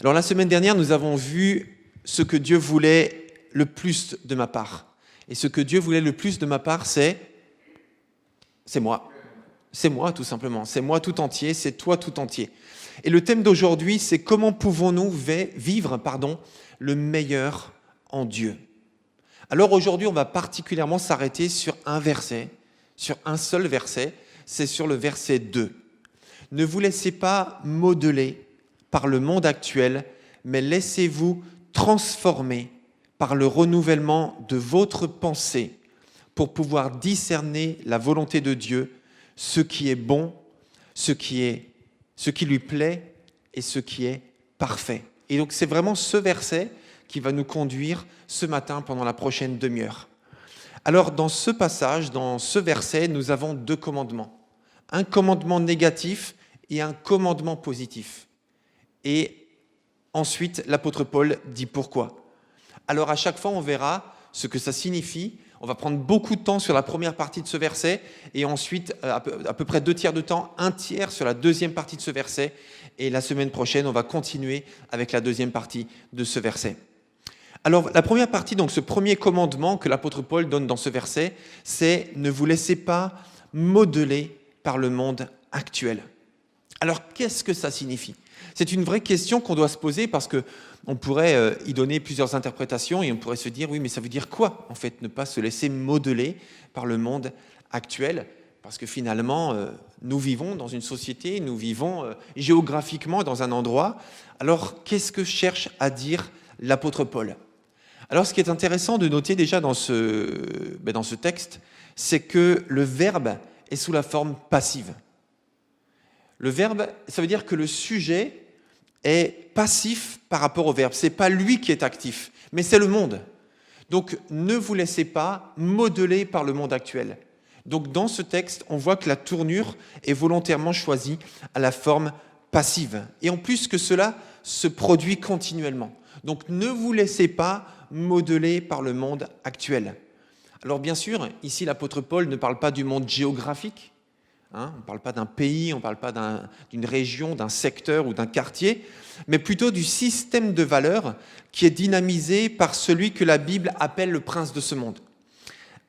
Alors la semaine dernière, nous avons vu ce que Dieu voulait le plus de ma part. Et ce que Dieu voulait le plus de ma part, c'est moi. C'est moi tout simplement. C'est moi tout entier, c'est toi tout entier. Et le thème d'aujourd'hui, c'est comment pouvons-nous vivre le meilleur en Dieu. Alors aujourd'hui, on va particulièrement s'arrêter sur un verset, sur un seul verset, c'est sur le verset 2. Ne vous laissez pas modeler par le monde actuel, mais laissez-vous transformer par le renouvellement de votre pensée pour pouvoir discerner la volonté de Dieu, ce qui est bon, ce qui lui plaît et ce qui est parfait. Et donc c'est vraiment ce verset qui va nous conduire ce matin pendant la prochaine demi-heure. Alors dans ce passage, dans ce verset, nous avons 2 commandements. Un commandement négatif et un commandement positif. Et ensuite, l'apôtre Paul dit pourquoi. Alors à chaque fois, on verra ce que ça signifie. On va prendre beaucoup de temps sur la première partie de ce verset et ensuite, à peu près 2 tiers de temps, 1 tiers sur la deuxième partie de ce verset. Et la semaine prochaine, on va continuer avec la deuxième partie de ce verset. Alors la première partie, donc ce premier commandement que l'apôtre Paul donne dans ce verset, c'est « Ne vous laissez pas modeler par le monde actuel ». Alors qu'est-ce que ça signifie ? C'est une vraie question qu'on doit se poser parce qu'on pourrait y donner plusieurs interprétations et on pourrait se dire, oui, mais ça veut dire quoi, en fait, ne pas se laisser modeler par le monde actuel ? Parce que finalement, nous vivons dans une société, nous vivons géographiquement dans un endroit. Alors, qu'est-ce que cherche à dire l'apôtre Paul ? Alors, ce qui est intéressant de noter déjà dans ce texte, c'est que le verbe est sous la forme passive. Le verbe, ça veut dire que le sujet est passif par rapport au verbe. Ce n'est pas lui qui est actif, mais c'est le monde. Donc, ne vous laissez pas modeler par le monde actuel. Donc, dans ce texte, on voit que la tournure est volontairement choisie à la forme passive. Et en plus que cela se produit continuellement. Donc, ne vous laissez pas modeler par le monde actuel. Alors, bien sûr, ici, l'apôtre Paul ne parle pas du monde géographique. On ne parle pas d'un pays, on ne parle pas d'une région, d'un secteur ou d'un quartier, mais plutôt du système de valeurs qui est dynamisé par celui que la Bible appelle le prince de ce monde.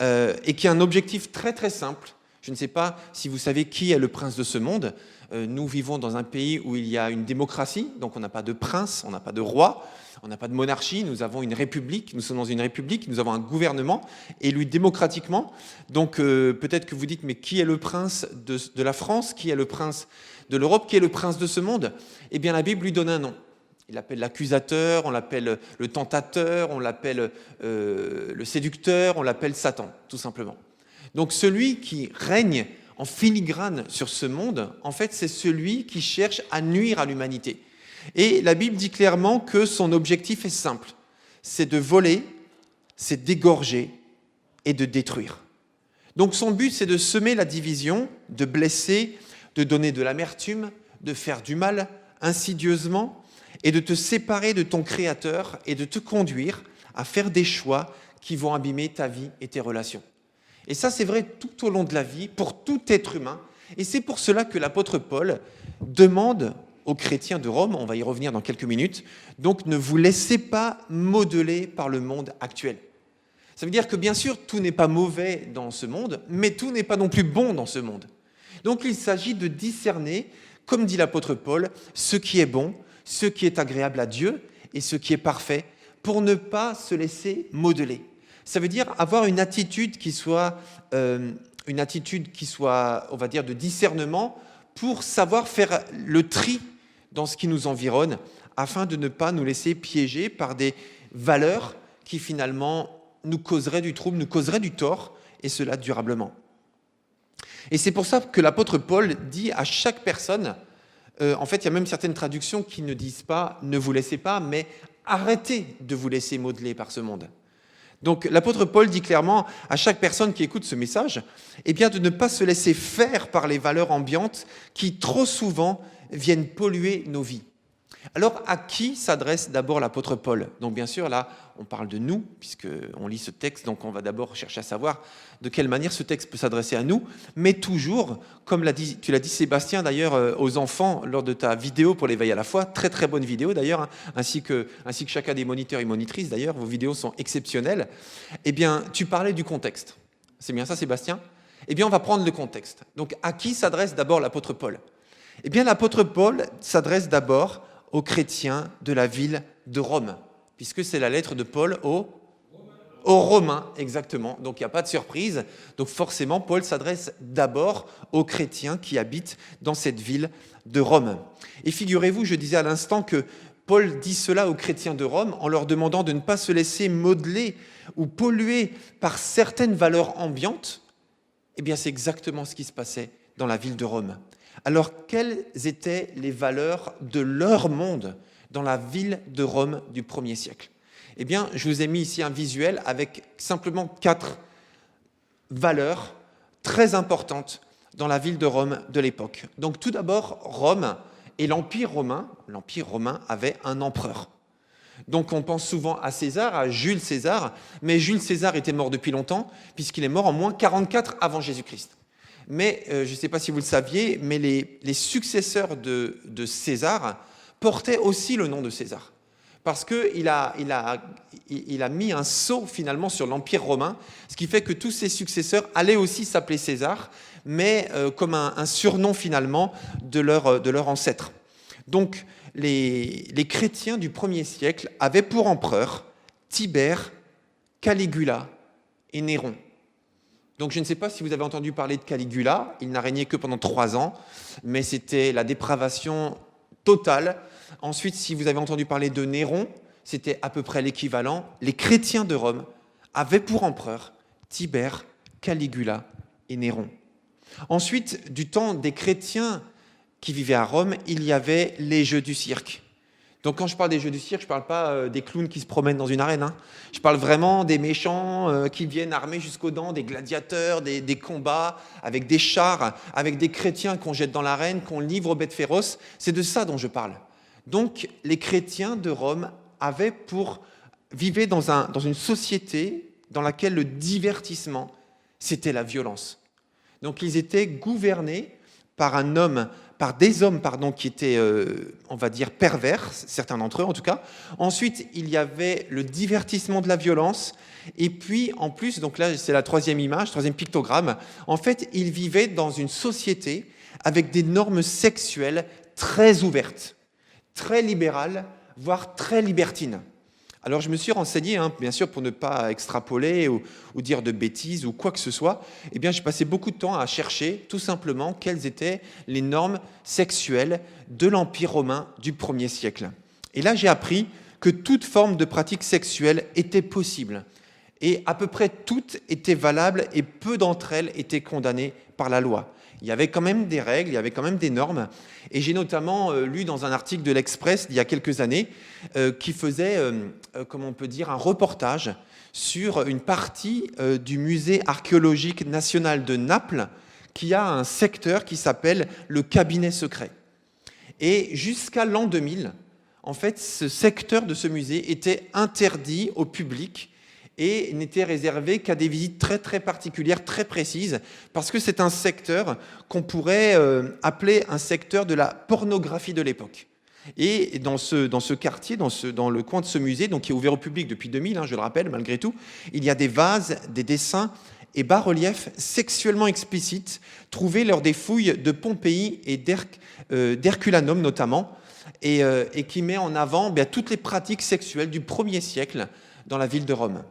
Et qui a un objectif très très simple. Je ne sais pas si vous savez qui est le prince de ce monde. Nous vivons dans un pays où il y a une démocratie, donc on n'a pas de prince, on n'a pas de roi, on n'a pas de monarchie, nous avons une république, nous sommes dans une république, nous avons un gouvernement élu démocratiquement. Donc peut-être que vous dites, mais qui est le prince de la France, qui est le prince de l'Europe, qui est le prince de ce monde ? Eh bien la Bible lui donne un nom. Il l'appelle l'accusateur, on l'appelle le tentateur, on l'appelle le séducteur, on l'appelle Satan, tout simplement. Donc celui qui règne en filigrane sur ce monde, en fait, c'est celui qui cherche à nuire à l'humanité. Et la Bible dit clairement que son objectif est simple, c'est de voler, c'est d'égorger et de détruire. Donc son but, c'est de semer la division, de blesser, de donner de l'amertume, de faire du mal insidieusement et de te séparer de ton Créateur et de te conduire à faire des choix qui vont abîmer ta vie et tes relations. Et ça, c'est vrai tout au long de la vie, pour tout être humain. Et c'est pour cela que l'apôtre Paul demande aux chrétiens de Rome, on va y revenir dans quelques minutes, donc ne vous laissez pas modeler par le monde actuel. Ça veut dire que bien sûr, tout n'est pas mauvais dans ce monde, mais tout n'est pas non plus bon dans ce monde. Donc il s'agit de discerner, comme dit l'apôtre Paul, ce qui est bon, ce qui est agréable à Dieu et ce qui est parfait, pour ne pas se laisser modeler. Ça veut dire avoir une attitude qui soit, on va dire, de discernement pour savoir faire le tri dans ce qui nous environne afin de ne pas nous laisser piéger par des valeurs qui finalement nous causeraient du trouble, nous causeraient du tort et cela durablement. Et c'est pour ça que l'apôtre Paul dit à chaque personne, en fait il y a même certaines traductions qui ne disent pas « ne vous laissez pas », mais « arrêtez de vous laisser modeler par ce monde ». Donc l'apôtre Paul dit clairement à chaque personne qui écoute ce message, eh bien de ne pas se laisser faire par les valeurs ambiantes qui trop souvent viennent polluer nos vies. Alors, à qui s'adresse d'abord l'apôtre Paul? Donc, bien sûr, là, on parle de nous, puisqu'on lit ce texte, donc on va d'abord chercher à savoir de quelle manière ce texte peut s'adresser à nous, mais toujours, comme tu l'as dit Sébastien d'ailleurs aux enfants lors de ta vidéo pour l'éveil à la foi, très très bonne vidéo d'ailleurs, hein, ainsi que chacun des moniteurs et monitrices d'ailleurs, vos vidéos sont exceptionnelles. Eh bien, tu parlais du contexte. C'est bien ça, Sébastien? Eh bien, on va prendre le contexte. Donc, à qui s'adresse d'abord l'apôtre Paul? Eh bien, l'apôtre Paul s'adresse d'abord aux chrétiens de la ville de Rome, puisque c'est la lettre de Paul aux Romains, exactement. Donc, il n'y a pas de surprise. Donc, forcément, Paul s'adresse d'abord aux chrétiens qui habitent dans cette ville de Rome. Et figurez-vous, je disais à l'instant que Paul dit cela aux chrétiens de Rome en leur demandant de ne pas se laisser modeler ou polluer par certaines valeurs ambiantes. Eh bien, c'est exactement ce qui se passait dans la ville de Rome. Alors, quelles étaient les valeurs de leur monde dans la ville de Rome du 1er siècle? Eh bien, je vous ai mis ici un visuel avec simplement 4 valeurs très importantes dans la ville de Rome de l'époque. Donc, tout d'abord, Rome et l'Empire romain avait un empereur. Donc, on pense souvent à César, à Jules César, mais Jules César était mort depuis longtemps, puisqu'il est mort en moins 44 avant Jésus-Christ. Mais je ne sais pas si vous le saviez, mais les successeurs de César portaient aussi le nom de César. Parce qu'il a mis un sceau finalement sur l'Empire romain, ce qui fait que tous ses successeurs allaient aussi s'appeler César, mais comme un surnom finalement de leur ancêtre. Donc les chrétiens du 1er siècle avaient pour empereur Tibère, Caligula et Néron. Donc je ne sais pas si vous avez entendu parler de Caligula, il n'a régné que pendant 3 ans, mais c'était la dépravation totale. Ensuite, si vous avez entendu parler de Néron, c'était à peu près l'équivalent. Les chrétiens de Rome avaient pour empereur Tibère, Caligula et Néron. Ensuite, du temps des chrétiens qui vivaient à Rome, il y avait les jeux du cirque. Donc quand je parle des jeux du cirque, je ne parle pas des clowns qui se promènent dans une arène. Hein. Je parle vraiment des méchants qui viennent armés jusqu'aux dents, des gladiateurs, des combats avec des chars, avec des chrétiens qu'on jette dans l'arène, qu'on livre aux bêtes féroces. C'est de ça dont je parle. Donc les chrétiens de Rome vivaient dans une société dans laquelle le divertissement, c'était la violence. Donc ils étaient gouvernés par des hommes qui étaient, on va dire, pervers, certains d'entre eux en tout cas. Ensuite, il y avait le divertissement de la violence. Et puis, en plus, donc là, c'est la 3e image, 3e pictogramme. En fait, ils vivaient dans une société avec des normes sexuelles très ouvertes, très libérales, voire très libertines. Alors, je me suis renseigné, bien sûr, pour ne pas extrapoler ou dire de bêtises ou quoi que ce soit. Eh bien, j'ai passé beaucoup de temps à chercher, tout simplement, quelles étaient les normes sexuelles de l'Empire romain du 1er siècle. Et là, j'ai appris que toute forme de pratique sexuelle était possible. Et à peu près toutes étaient valables et peu d'entre elles étaient condamnées par la loi. Il y avait quand même des règles, il y avait quand même des normes. Et j'ai notamment lu dans un article de l'Express d'il y a quelques années qui faisait, comment on peut dire, un reportage sur une partie du musée archéologique national de Naples qui a un secteur qui s'appelle le cabinet secret. Et jusqu'à l'an 2000, en fait, ce secteur de ce musée était interdit au public et n'était réservé qu'à des visites très très particulières, très précises, parce que c'est un secteur qu'on pourrait appeler un secteur de la pornographie de l'époque. Et dans ce quartier, dans le coin de ce musée, donc qui est ouvert au public depuis 2000, je le rappelle, malgré tout, il y a des vases, des dessins et bas-reliefs sexuellement explicites trouvés lors des fouilles de Pompéi et d'Herculanum notamment, et qui met en avant toutes les pratiques sexuelles du 1er siècle dans la ville de Rome.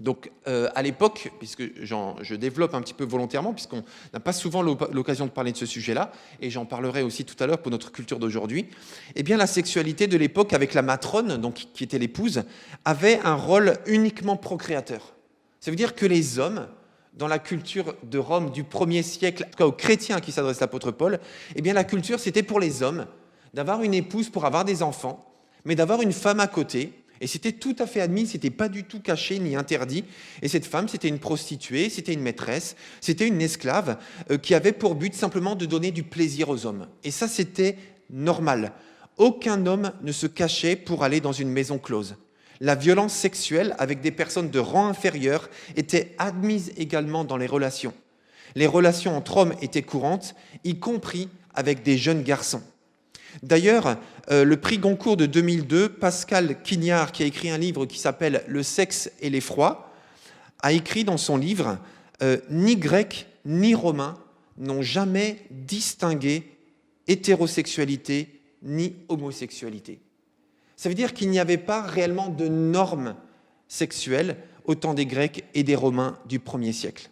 Donc, à l'époque, puisque je développe un petit peu volontairement, puisqu'on n'a pas souvent l'occasion de parler de ce sujet-là, et j'en parlerai aussi tout à l'heure pour notre culture d'aujourd'hui, eh bien, la sexualité de l'époque avec la matrone, donc, qui était l'épouse, avait un rôle uniquement procréateur. Ça veut dire que les hommes, dans la culture de Rome du 1er siècle, en tout cas aux chrétiens à qui s'adresse l'apôtre Paul, eh bien, la culture, c'était pour les hommes d'avoir une épouse pour avoir des enfants, mais d'avoir une femme à côté. Et c'était tout à fait admis, c'était pas du tout caché ni interdit. Et cette femme, c'était une prostituée, c'était une maîtresse, c'était une esclave qui avait pour but simplement de donner du plaisir aux hommes. Et ça, c'était normal. aucun homme ne se cachait pour aller dans une maison close. La violence sexuelle avec des personnes de rang inférieur était admise également dans les relations. Les relations entre hommes étaient courantes, y compris avec des jeunes garçons. D'ailleurs, le prix Goncourt de 2002, Pascal Quignard, qui a écrit un livre qui s'appelle « Le sexe et l'effroi », a écrit dans son livre « Ni Grecs ni Romains n'ont jamais distingué hétérosexualité ni homosexualité ». Ça veut dire qu'il n'y avait pas réellement de normes sexuelles au temps des Grecs et des Romains du 1er siècle.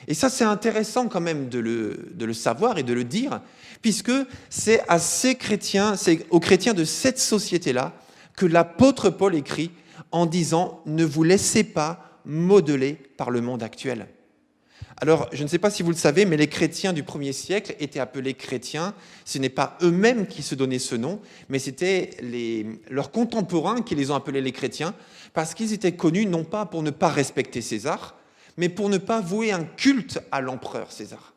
Et ça, c'est intéressant quand même de le savoir et de le dire, puisque c'est à ces chrétiens, c'est aux chrétiens de cette société-là que l'apôtre Paul écrit en disant « Ne vous laissez pas modeler par le monde actuel ». Alors, je ne sais pas si vous le savez, mais les chrétiens du 1er siècle étaient appelés chrétiens. Ce n'est pas eux-mêmes qui se donnaient ce nom, mais c'était leurs contemporains qui les ont appelés les chrétiens, parce qu'ils étaient connus non pas pour ne pas respecter César, mais pour ne pas vouer un culte à l'empereur César.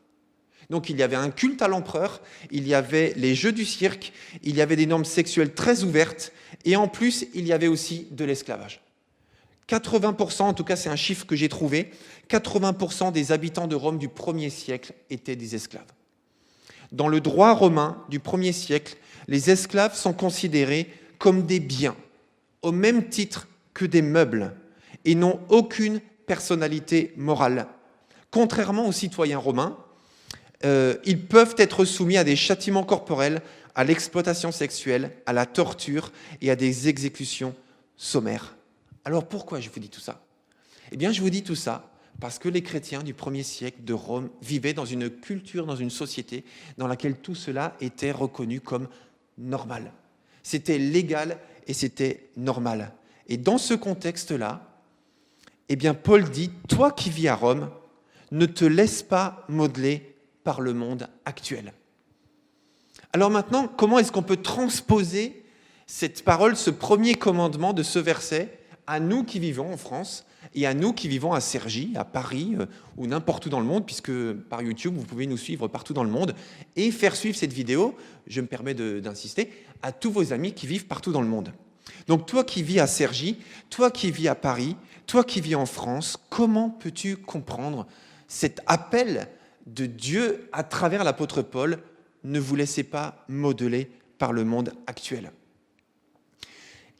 Donc il y avait un culte à l'empereur, il y avait les jeux du cirque, il y avait des normes sexuelles très ouvertes, et en plus, il y avait aussi de l'esclavage. 80%, en tout cas c'est un chiffre que j'ai trouvé, 80% des habitants de Rome du 1er siècle étaient des esclaves. Dans le droit romain du 1er siècle, les esclaves sont considérés comme des biens, au même titre que des meubles, et n'ont aucune personnalité morale. Contrairement aux citoyens romains, ils peuvent être soumis à des châtiments corporels, à l'exploitation sexuelle, à la torture et à des exécutions sommaires. Alors pourquoi je vous dis tout ça ? Eh bien, je vous dis tout ça parce que les chrétiens du 1er siècle de Rome vivaient dans une culture, dans une société dans laquelle tout cela était reconnu comme normal. C'était légal et c'était normal. Et dans ce contexte-là, eh bien, Paul dit, toi qui vis à Rome, ne te laisse pas modeler par le monde actuel. Alors maintenant, comment est-ce qu'on peut transposer cette parole, ce premier commandement de ce verset à nous qui vivons en France et à nous qui vivons à Cergy, à Paris ou n'importe où dans le monde, puisque par YouTube, vous pouvez nous suivre partout dans le monde et faire suivre cette vidéo, je me permets d'insister, à tous vos amis qui vivent partout dans le monde. Donc toi qui vis à Cergy, toi qui vis à Paris, toi qui vis en France, comment peux-tu comprendre cet appel de Dieu à travers l'apôtre Paul ? Ne vous laissez pas modeler par le monde actuel.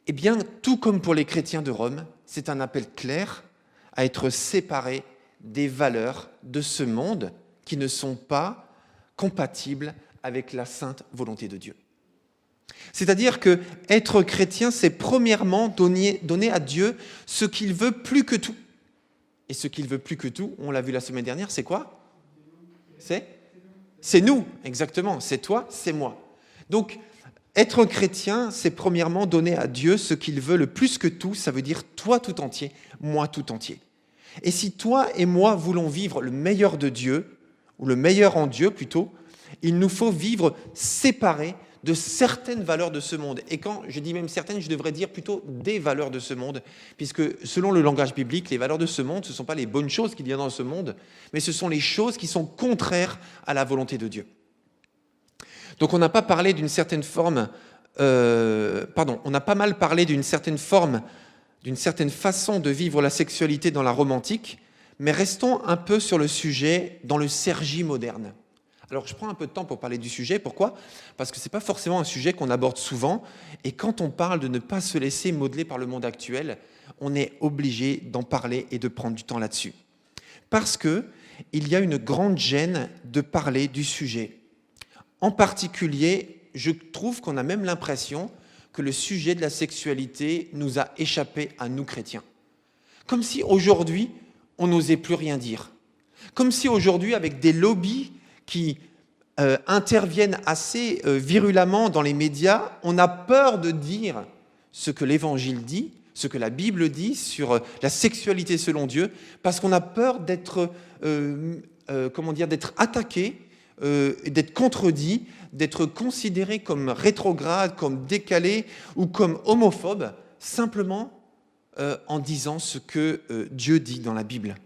Eh bien, tout comme pour les chrétiens de Rome, c'est un appel clair à être séparés des valeurs de ce monde qui ne sont pas compatibles avec la sainte volonté de Dieu. C'est-à-dire que être chrétien, c'est premièrement donner à Dieu ce qu'il veut plus que tout. Et ce qu'il veut plus que tout, on l'a vu la semaine dernière, c'est quoi ? C'est nous, exactement. C'est toi, c'est moi. Donc, être chrétien, c'est premièrement donner à Dieu ce qu'il veut le plus que tout. Ça veut dire toi tout entier, moi tout entier. Et si toi et moi voulons vivre le meilleur de Dieu, ou le meilleur en Dieu plutôt, il nous faut vivre séparés de certaines valeurs de ce monde. Et quand je dis même certaines, je devrais dire plutôt des valeurs de ce monde, puisque selon le langage biblique, les valeurs de ce monde, ce ne sont pas les bonnes choses qu'il y a dans ce monde, mais ce sont les choses qui sont contraires à la volonté de Dieu. Donc on n'a pas parlé d'une certaine forme, on a pas mal parlé d'une certaine forme, d'une certaine façon de vivre la sexualité dans la Rome antique, mais restons un peu sur le sujet dans le Cergy moderne. Alors, je prends un peu de temps pour parler du sujet. Pourquoi ? Parce que ce n'est pas forcément un sujet qu'on aborde souvent. Et quand on parle de ne pas se laisser modeler par le monde actuel, on est obligé d'en parler et de prendre du temps là-dessus. Parce qu'il y a une grande gêne de parler du sujet. En particulier, je trouve qu'on a même l'impression que le sujet de la sexualité nous a échappé à nous chrétiens. Comme si aujourd'hui, on n'osait plus rien dire. Comme si aujourd'hui, avec des lobbies qui interviennent assez virulemment dans les médias, on a peur de dire ce que l'Évangile dit, ce que la Bible dit sur la sexualité selon Dieu, parce qu'on a peur d'être attaqué, d'être contredit, d'être considéré comme rétrograde, comme décalé ou comme homophobe, simplement en disant ce que Dieu dit dans la Bible.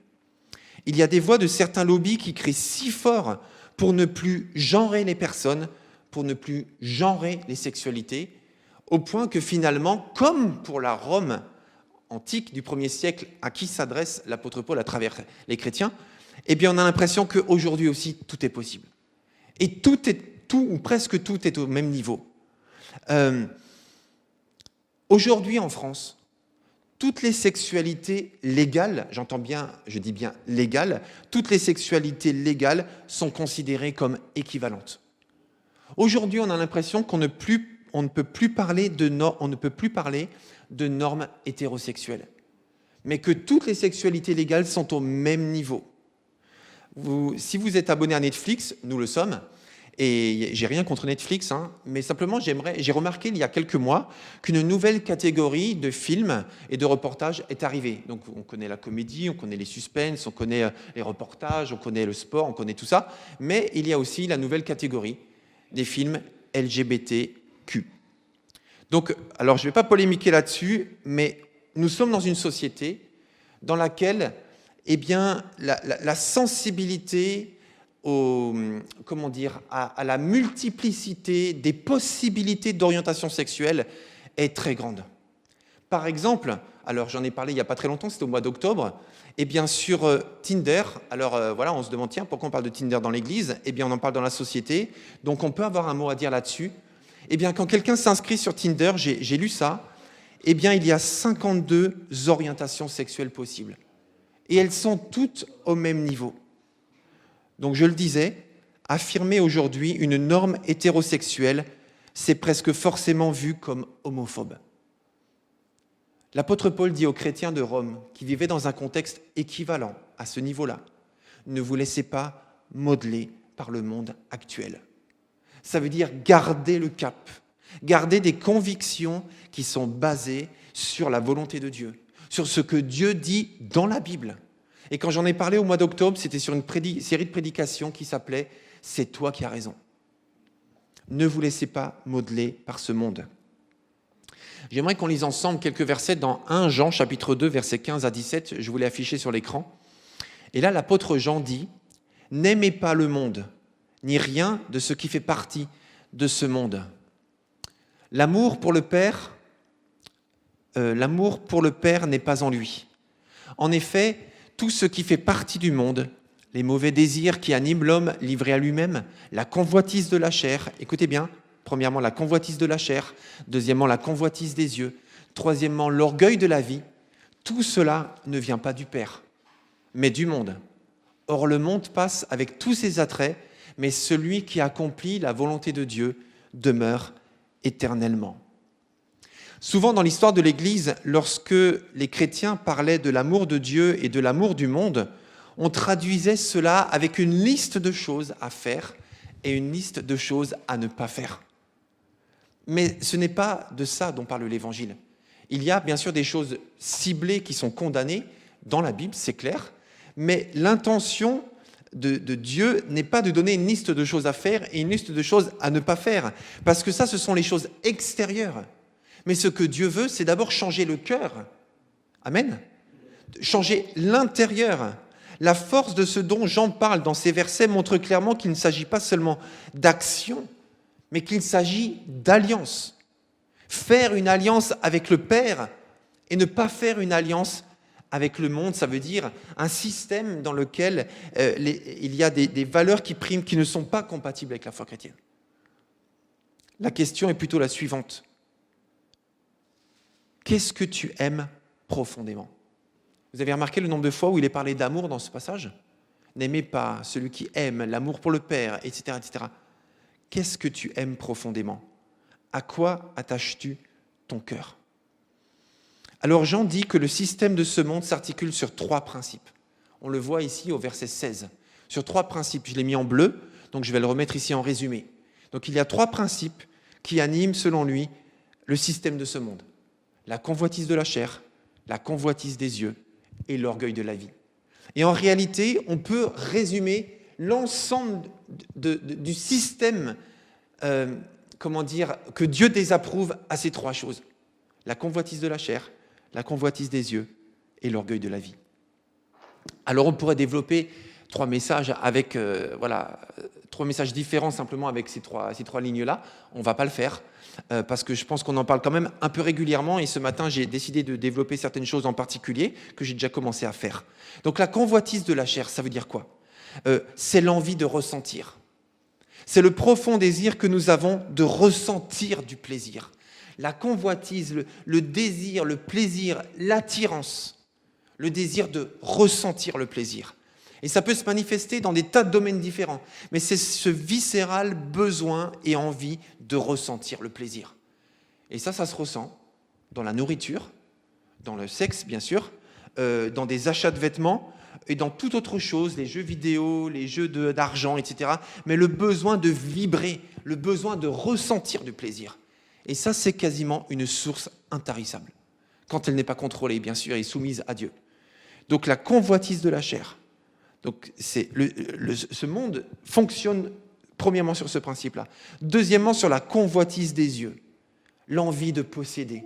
Il y a des voix de certains lobbies qui crient si fort pour ne plus genrer les personnes, pour ne plus genrer les sexualités, au point que finalement, comme pour la Rome antique du 1er siècle à qui s'adresse l'apôtre Paul à travers les chrétiens, eh bien on a l'impression qu'aujourd'hui aussi tout est possible. Et tout ou presque tout est au même niveau. Aujourd'hui en France, toutes les sexualités légales, j'entends bien, je dis bien légales, toutes les sexualités légales sont considérées comme équivalentes. Aujourd'hui, on a l'impression qu'on ne peut plus parler de normes hétérosexuelles, mais que toutes les sexualités légales sont au même niveau. Si vous êtes abonné à Netflix, nous le sommes, et j'ai rien contre Netflix, mais simplement j'ai remarqué il y a quelques mois qu'une nouvelle catégorie de films et de reportages est arrivée. Donc on connaît la comédie, on connaît les suspens, on connaît les reportages, on connaît le sport, on connaît tout ça, mais il y a aussi la nouvelle catégorie des films LGBTQ. Donc, alors je ne vais pas polémiquer là-dessus, mais nous sommes dans une société dans laquelle, eh bien, la sensibilité à la multiplicité des possibilités d'orientation sexuelle est très grande. Par exemple, alors j'en ai parlé il n'y a pas très longtemps, c'était au mois d'octobre, eh bien sur Tinder, alors voilà, on se demande, tiens, pourquoi on parle de Tinder dans l'église? Eh bien on en parle dans la société, donc on peut avoir un mot à dire là-dessus. Eh bien quand quelqu'un s'inscrit sur Tinder, j'ai lu ça, eh bien il y a 52 orientations sexuelles possibles. Et elles sont toutes au même niveau. Donc je le disais, affirmer aujourd'hui une norme hétérosexuelle, c'est presque forcément vu comme homophobe. L'apôtre Paul dit aux chrétiens de Rome, qui vivaient dans un contexte équivalent à ce niveau-là, ne vous laissez pas modeler par le monde actuel. Ça veut dire garder le cap, garder des convictions qui sont basées sur la volonté de Dieu, sur ce que Dieu dit dans la Bible. Et quand j'en ai parlé au mois d'octobre, c'était sur une série de prédications qui s'appelait « C'est toi qui as raison ». Ne vous laissez pas modeler par ce monde. J'aimerais qu'on lise ensemble quelques versets dans 1 Jean, chapitre 2, versets 15 à 17. Je vous l'ai affiché sur l'écran. Et là, l'apôtre Jean dit « N'aimez pas le monde, ni rien de ce qui fait partie de ce monde. L'amour pour le Père n'est pas en lui. En effet, tout ce qui fait partie du monde, les mauvais désirs qui animent l'homme livré à lui-même, la convoitise de la chair, écoutez bien, premièrement la convoitise de la chair, deuxièmement la convoitise des yeux, troisièmement l'orgueil de la vie, tout cela ne vient pas du Père, mais du monde. Or le monde passe avec tous ses attraits, mais celui qui accomplit la volonté de Dieu demeure éternellement. Souvent dans l'histoire de l'Église, lorsque les chrétiens parlaient de l'amour de Dieu et de l'amour du monde, on traduisait cela avec une liste de choses à faire et une liste de choses à ne pas faire. Mais ce n'est pas de ça dont parle l'Évangile. Il y a bien sûr des choses ciblées qui sont condamnées dans la Bible, c'est clair, mais l'intention de Dieu n'est pas de donner une liste de choses à faire et une liste de choses à ne pas faire, parce que ça, ce sont les choses extérieures. Mais ce que Dieu veut, c'est d'abord changer le cœur. Amen. Changer l'intérieur. La force de ce dont Jean parle dans ces versets montre clairement qu'il ne s'agit pas seulement d'action, mais qu'il s'agit d'alliance. Faire une alliance avec le Père et ne pas faire une alliance avec le monde, ça veut dire un système dans lequel il y a des valeurs qui priment, qui ne sont pas compatibles avec la foi chrétienne. La question est plutôt la suivante. Qu'est-ce que tu aimes profondément? Vous avez remarqué le nombre de fois où il est parlé d'amour dans ce passage? N'aimez pas celui qui aime, l'amour pour le Père, etc., etc. Qu'est-ce que tu aimes profondément? À quoi attaches-tu ton cœur? Alors Jean dit que le système de ce monde s'articule sur 3 principes. On le voit ici au verset 16. Sur 3 principes, je l'ai mis en bleu, donc je vais le remettre ici en résumé. Donc il y a 3 principes qui animent, selon lui, le système de ce monde. La convoitise de la chair, la convoitise des yeux et l'orgueil de la vie. Et en réalité, on peut résumer l'ensemble du système que Dieu désapprouve à ces 3 choses. La convoitise de la chair, la convoitise des yeux et l'orgueil de la vie. Alors on pourrait développer 3 messages avec trois messages différents simplement avec ces trois lignes-là. On ne va pas le faire parce que je pense qu'on en parle quand même un peu régulièrement et ce matin, j'ai décidé de développer certaines choses en particulier que j'ai déjà commencé à faire. Donc la convoitise de la chair, ça veut dire quoi ? C'est l'envie de ressentir. C'est le profond désir que nous avons de ressentir du plaisir. La convoitise, le désir, le plaisir, l'attirance, le désir de ressentir le plaisir. Et ça peut se manifester dans des tas de domaines différents. Mais c'est ce viscéral besoin et envie de ressentir le plaisir. Et ça se ressent dans la nourriture, dans le sexe, bien sûr, dans des achats de vêtements et dans toute autre chose, les jeux vidéo, les jeux d'argent, etc. Mais le besoin de vibrer, le besoin de ressentir du plaisir. Et ça, c'est quasiment une source intarissable. Quand elle n'est pas contrôlée, bien sûr, et soumise à Dieu. Donc la convoitise de la chair. Donc, ce monde fonctionne premièrement sur ce principe-là. Deuxièmement, sur la convoitise des yeux. L'envie de posséder.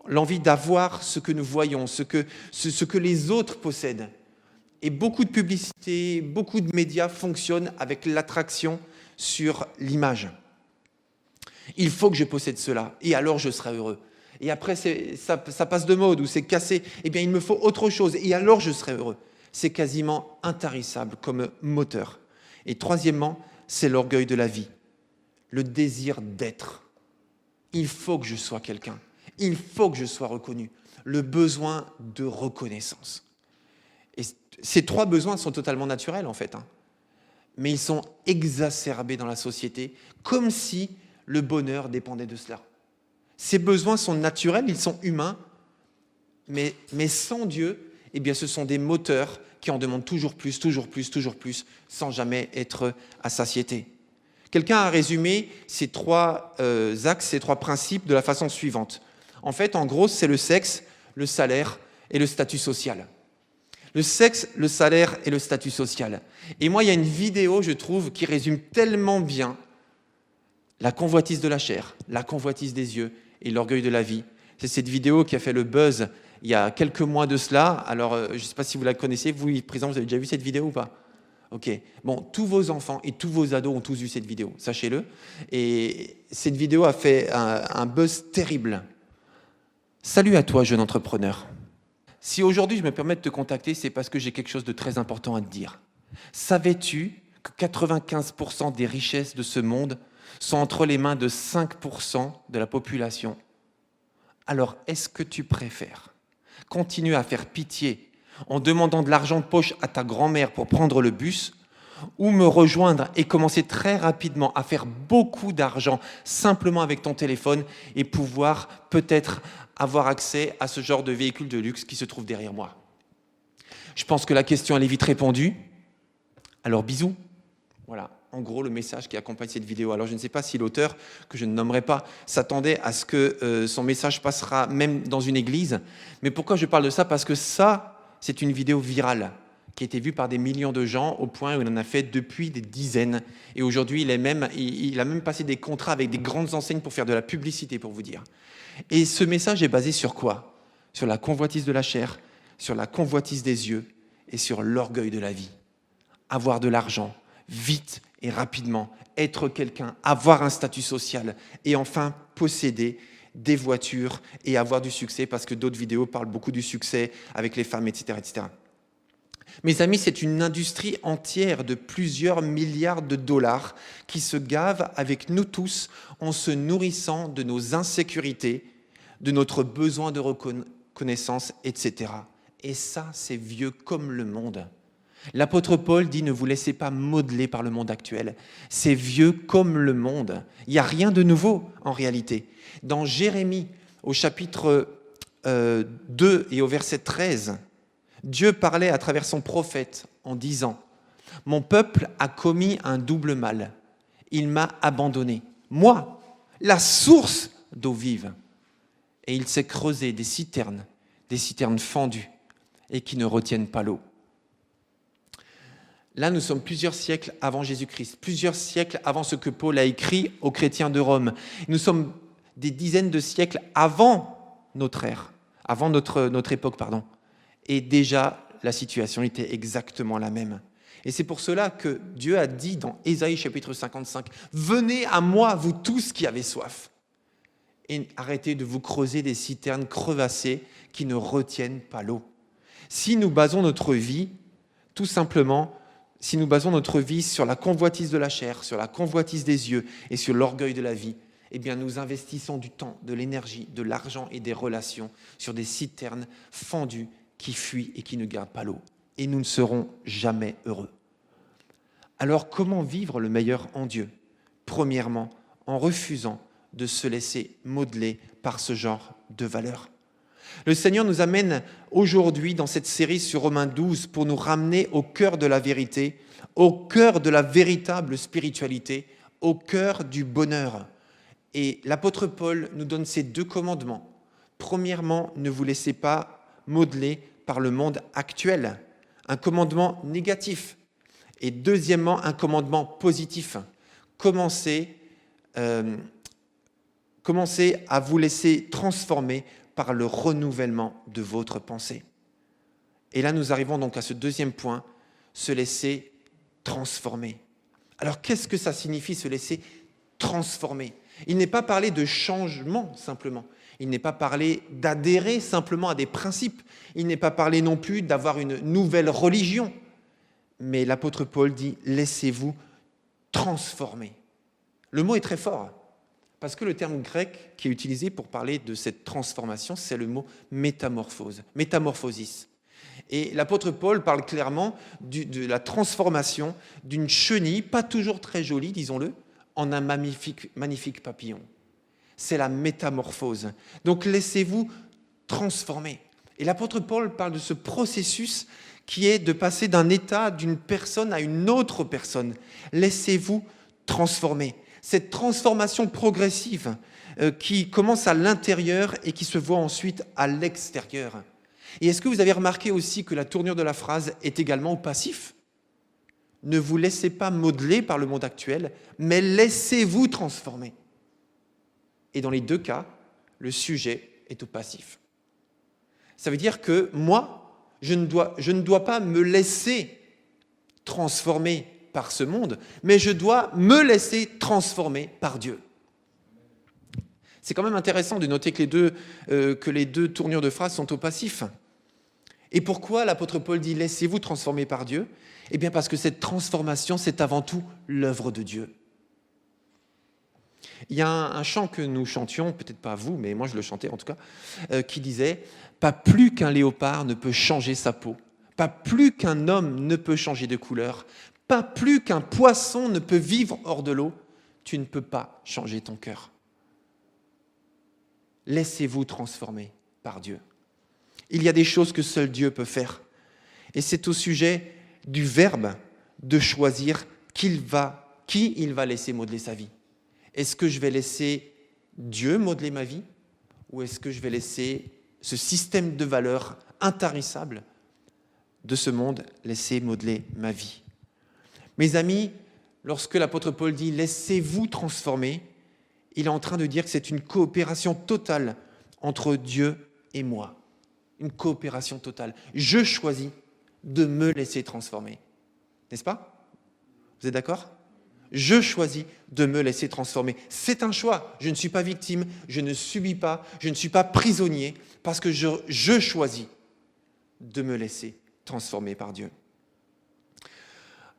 L'envie d'avoir ce que nous voyons, ce que les autres possèdent. Et beaucoup de publicités, beaucoup de médias fonctionnent avec l'attraction sur l'image. Il faut que je possède cela, et alors je serai heureux. Et après, ça passe de mode ou c'est cassé. Eh bien, il me faut autre chose, et alors je serai heureux. C'est quasiment intarissable comme moteur. Et troisièmement, c'est l'orgueil de la vie, le désir d'être. Il faut que je sois quelqu'un, il faut que je sois reconnu, le besoin de reconnaissance. Et ces trois besoins sont totalement naturels en fait, mais ils sont exacerbés dans la société, comme si le bonheur dépendait de cela. Ces besoins sont naturels, ils sont humains, mais sans Dieu, eh bien, ce sont des moteurs qui en demandent toujours plus, sans jamais être à satiété. Quelqu'un a résumé ces trois axes, ces trois principes de la façon suivante. En fait, en gros, c'est le sexe, le salaire et le statut social. Le sexe, le salaire et le statut social. Et moi, il y a une vidéo, je trouve, qui résume tellement bien la convoitise de la chair, la convoitise des yeux et l'orgueil de la vie. C'est cette vidéo qui a fait le buzz il y a quelques mois de cela. Alors, je ne sais pas si vous la connaissez. Vous, président, vous avez déjà vu cette vidéo ou pas ? Ok. Bon, tous vos enfants et tous vos ados ont tous vu cette vidéo, sachez-le. Et cette vidéo a fait un buzz terrible. Salut à toi, jeune entrepreneur. Si aujourd'hui je me permets de te contacter, c'est parce que j'ai quelque chose de très important à te dire. Savais-tu que 95% des richesses de ce monde sont entre les mains de 5% de la population ? Alors, est-ce que tu préfères continuer à faire pitié en demandant de l'argent de poche à ta grand-mère pour prendre le bus, ou me rejoindre et commencer très rapidement à faire beaucoup d'argent simplement avec ton téléphone et pouvoir peut-être avoir accès à ce genre de véhicule de luxe qui se trouve derrière moi ? Je pense que la question, elle est vite répondue. Alors, bisous. Voilà, en gros, le message qui accompagne cette vidéo. Alors, je ne sais pas si l'auteur, que je ne nommerai pas, s'attendait à ce que son message passera même dans une église. Mais pourquoi je parle de ça ? Parce que ça, c'est une vidéo virale qui a été vue par des millions de gens au point où il en a fait depuis des dizaines. Et aujourd'hui, il a même passé des contrats avec des grandes enseignes pour faire de la publicité, pour vous dire. Et ce message est basé sur quoi ? Sur la convoitise de la chair, sur la convoitise des yeux et sur l'orgueil de la vie. Avoir de l'argent, vite et rapidement, être quelqu'un, avoir un statut social et enfin posséder des voitures et avoir du succès, parce que d'autres vidéos parlent beaucoup du succès avec les femmes, etc., etc. Mes amis, c'est une industrie entière de plusieurs milliards de dollars qui se gave avec nous tous en se nourrissant de nos insécurités, de notre besoin de reconnaissance, etc. Et ça, c'est vieux comme le monde. L'apôtre Paul dit « Ne vous laissez pas modeler par le monde actuel ». C'est vieux comme le monde. Il n'y a rien de nouveau en réalité. Dans Jérémie, au chapitre 2 et au verset 13, Dieu parlait à travers son prophète en disant « Mon peuple a commis un double mal. Il m'a abandonné, moi, la source d'eau vive. Et il s'est creusé des citernes fendues et qui ne retiennent pas l'eau. » Là, nous sommes plusieurs siècles avant Jésus-Christ, plusieurs siècles avant ce que Paul a écrit aux chrétiens de Rome. Nous sommes des dizaines de siècles avant notre ère, avant notre époque, pardon. Et déjà, la situation était exactement la même. Et c'est pour cela que Dieu a dit dans Ésaïe chapitre 55, « Venez à moi, vous tous qui avez soif, et arrêtez de vous creuser des citernes crevassées qui ne retiennent pas l'eau. » Si nous basons notre vie, tout simplement, si nous basons notre vie sur la convoitise de la chair, sur la convoitise des yeux et sur l'orgueil de la vie, eh bien nous investissons du temps, de l'énergie, de l'argent et des relations sur des citernes fendues qui fuient et qui ne gardent pas l'eau. Et nous ne serons jamais heureux. Alors comment vivre le meilleur en Dieu? Premièrement, en refusant de se laisser modeler par ce genre de valeurs. Le Seigneur nous amène aujourd'hui dans cette série sur Romains 12 pour nous ramener au cœur de la vérité, au cœur de la véritable spiritualité, au cœur du bonheur. Et l'apôtre Paul nous donne ces 2 commandements. Premièrement, ne vous laissez pas modeler par le monde actuel, un commandement négatif. Et deuxièmement, un commandement positif. Commencez à vous laisser transformer par le renouvellement de votre pensée. Et là, nous arrivons donc à ce deuxième point, se laisser transformer. Alors, qu'est-ce que ça signifie, se laisser transformer? Il n'est pas parlé de changement, simplement. Il n'est pas parlé d'adhérer simplement à des principes. Il n'est pas parlé non plus d'avoir une nouvelle religion. Mais l'apôtre Paul dit « laissez-vous transformer ». Le mot est très fort, parce que le terme grec qui est utilisé pour parler de cette transformation, c'est le mot métamorphose, métamorphosis. Et l'apôtre Paul parle clairement de la transformation d'une chenille, pas toujours très jolie, disons-le, en un magnifique papillon. C'est la métamorphose. Donc laissez-vous transformer. Et l'apôtre Paul parle de ce processus qui est de passer d'un état, d'une personne à une autre personne. Laissez-vous transformer. Cette transformation progressive qui commence à l'intérieur et qui se voit ensuite à l'extérieur. Et est-ce que vous avez remarqué aussi que la tournure de la phrase est également au passif? Ne vous laissez pas modeler par le monde actuel, mais laissez-vous transformer. Et dans les 2 cas, le sujet est au passif. Ça veut dire que moi, je ne dois pas me laisser transformer par ce monde, mais je dois me laisser transformer par Dieu. C'est quand même intéressant de noter que les deux tournures de phrases sont au passif. Et pourquoi l'apôtre Paul dit « laissez-vous transformer par Dieu » ? Eh bien parce que cette transformation, c'est avant tout l'œuvre de Dieu. Il y a un chant que nous chantions, peut-être pas vous, mais moi je le chantais en tout cas, qui disait « Pas plus qu'un léopard ne peut changer sa peau, pas plus qu'un homme ne peut changer de couleur, pas plus qu'un poisson ne peut vivre hors de l'eau, tu ne peux pas changer ton cœur. » Laissez-vous transformer par Dieu. Il y a des choses que seul Dieu peut faire. Et c'est au sujet du verbe de choisir qui il va laisser modeler sa vie. Est-ce que je vais laisser Dieu modeler ma vie ou est-ce que je vais laisser ce système de valeurs intarissable de ce monde laisser modeler ma vie? Mes amis, lorsque l'apôtre Paul dit « laissez-vous transformer », il est en train de dire que c'est une coopération totale entre Dieu et moi. Une coopération totale. Je choisis de me laisser transformer. N'est-ce pas? Vous êtes d'accord? Je choisis de me laisser transformer. C'est un choix. Je ne suis pas victime, je ne subis pas, je ne suis pas prisonnier, parce que je choisis de me laisser transformer par Dieu.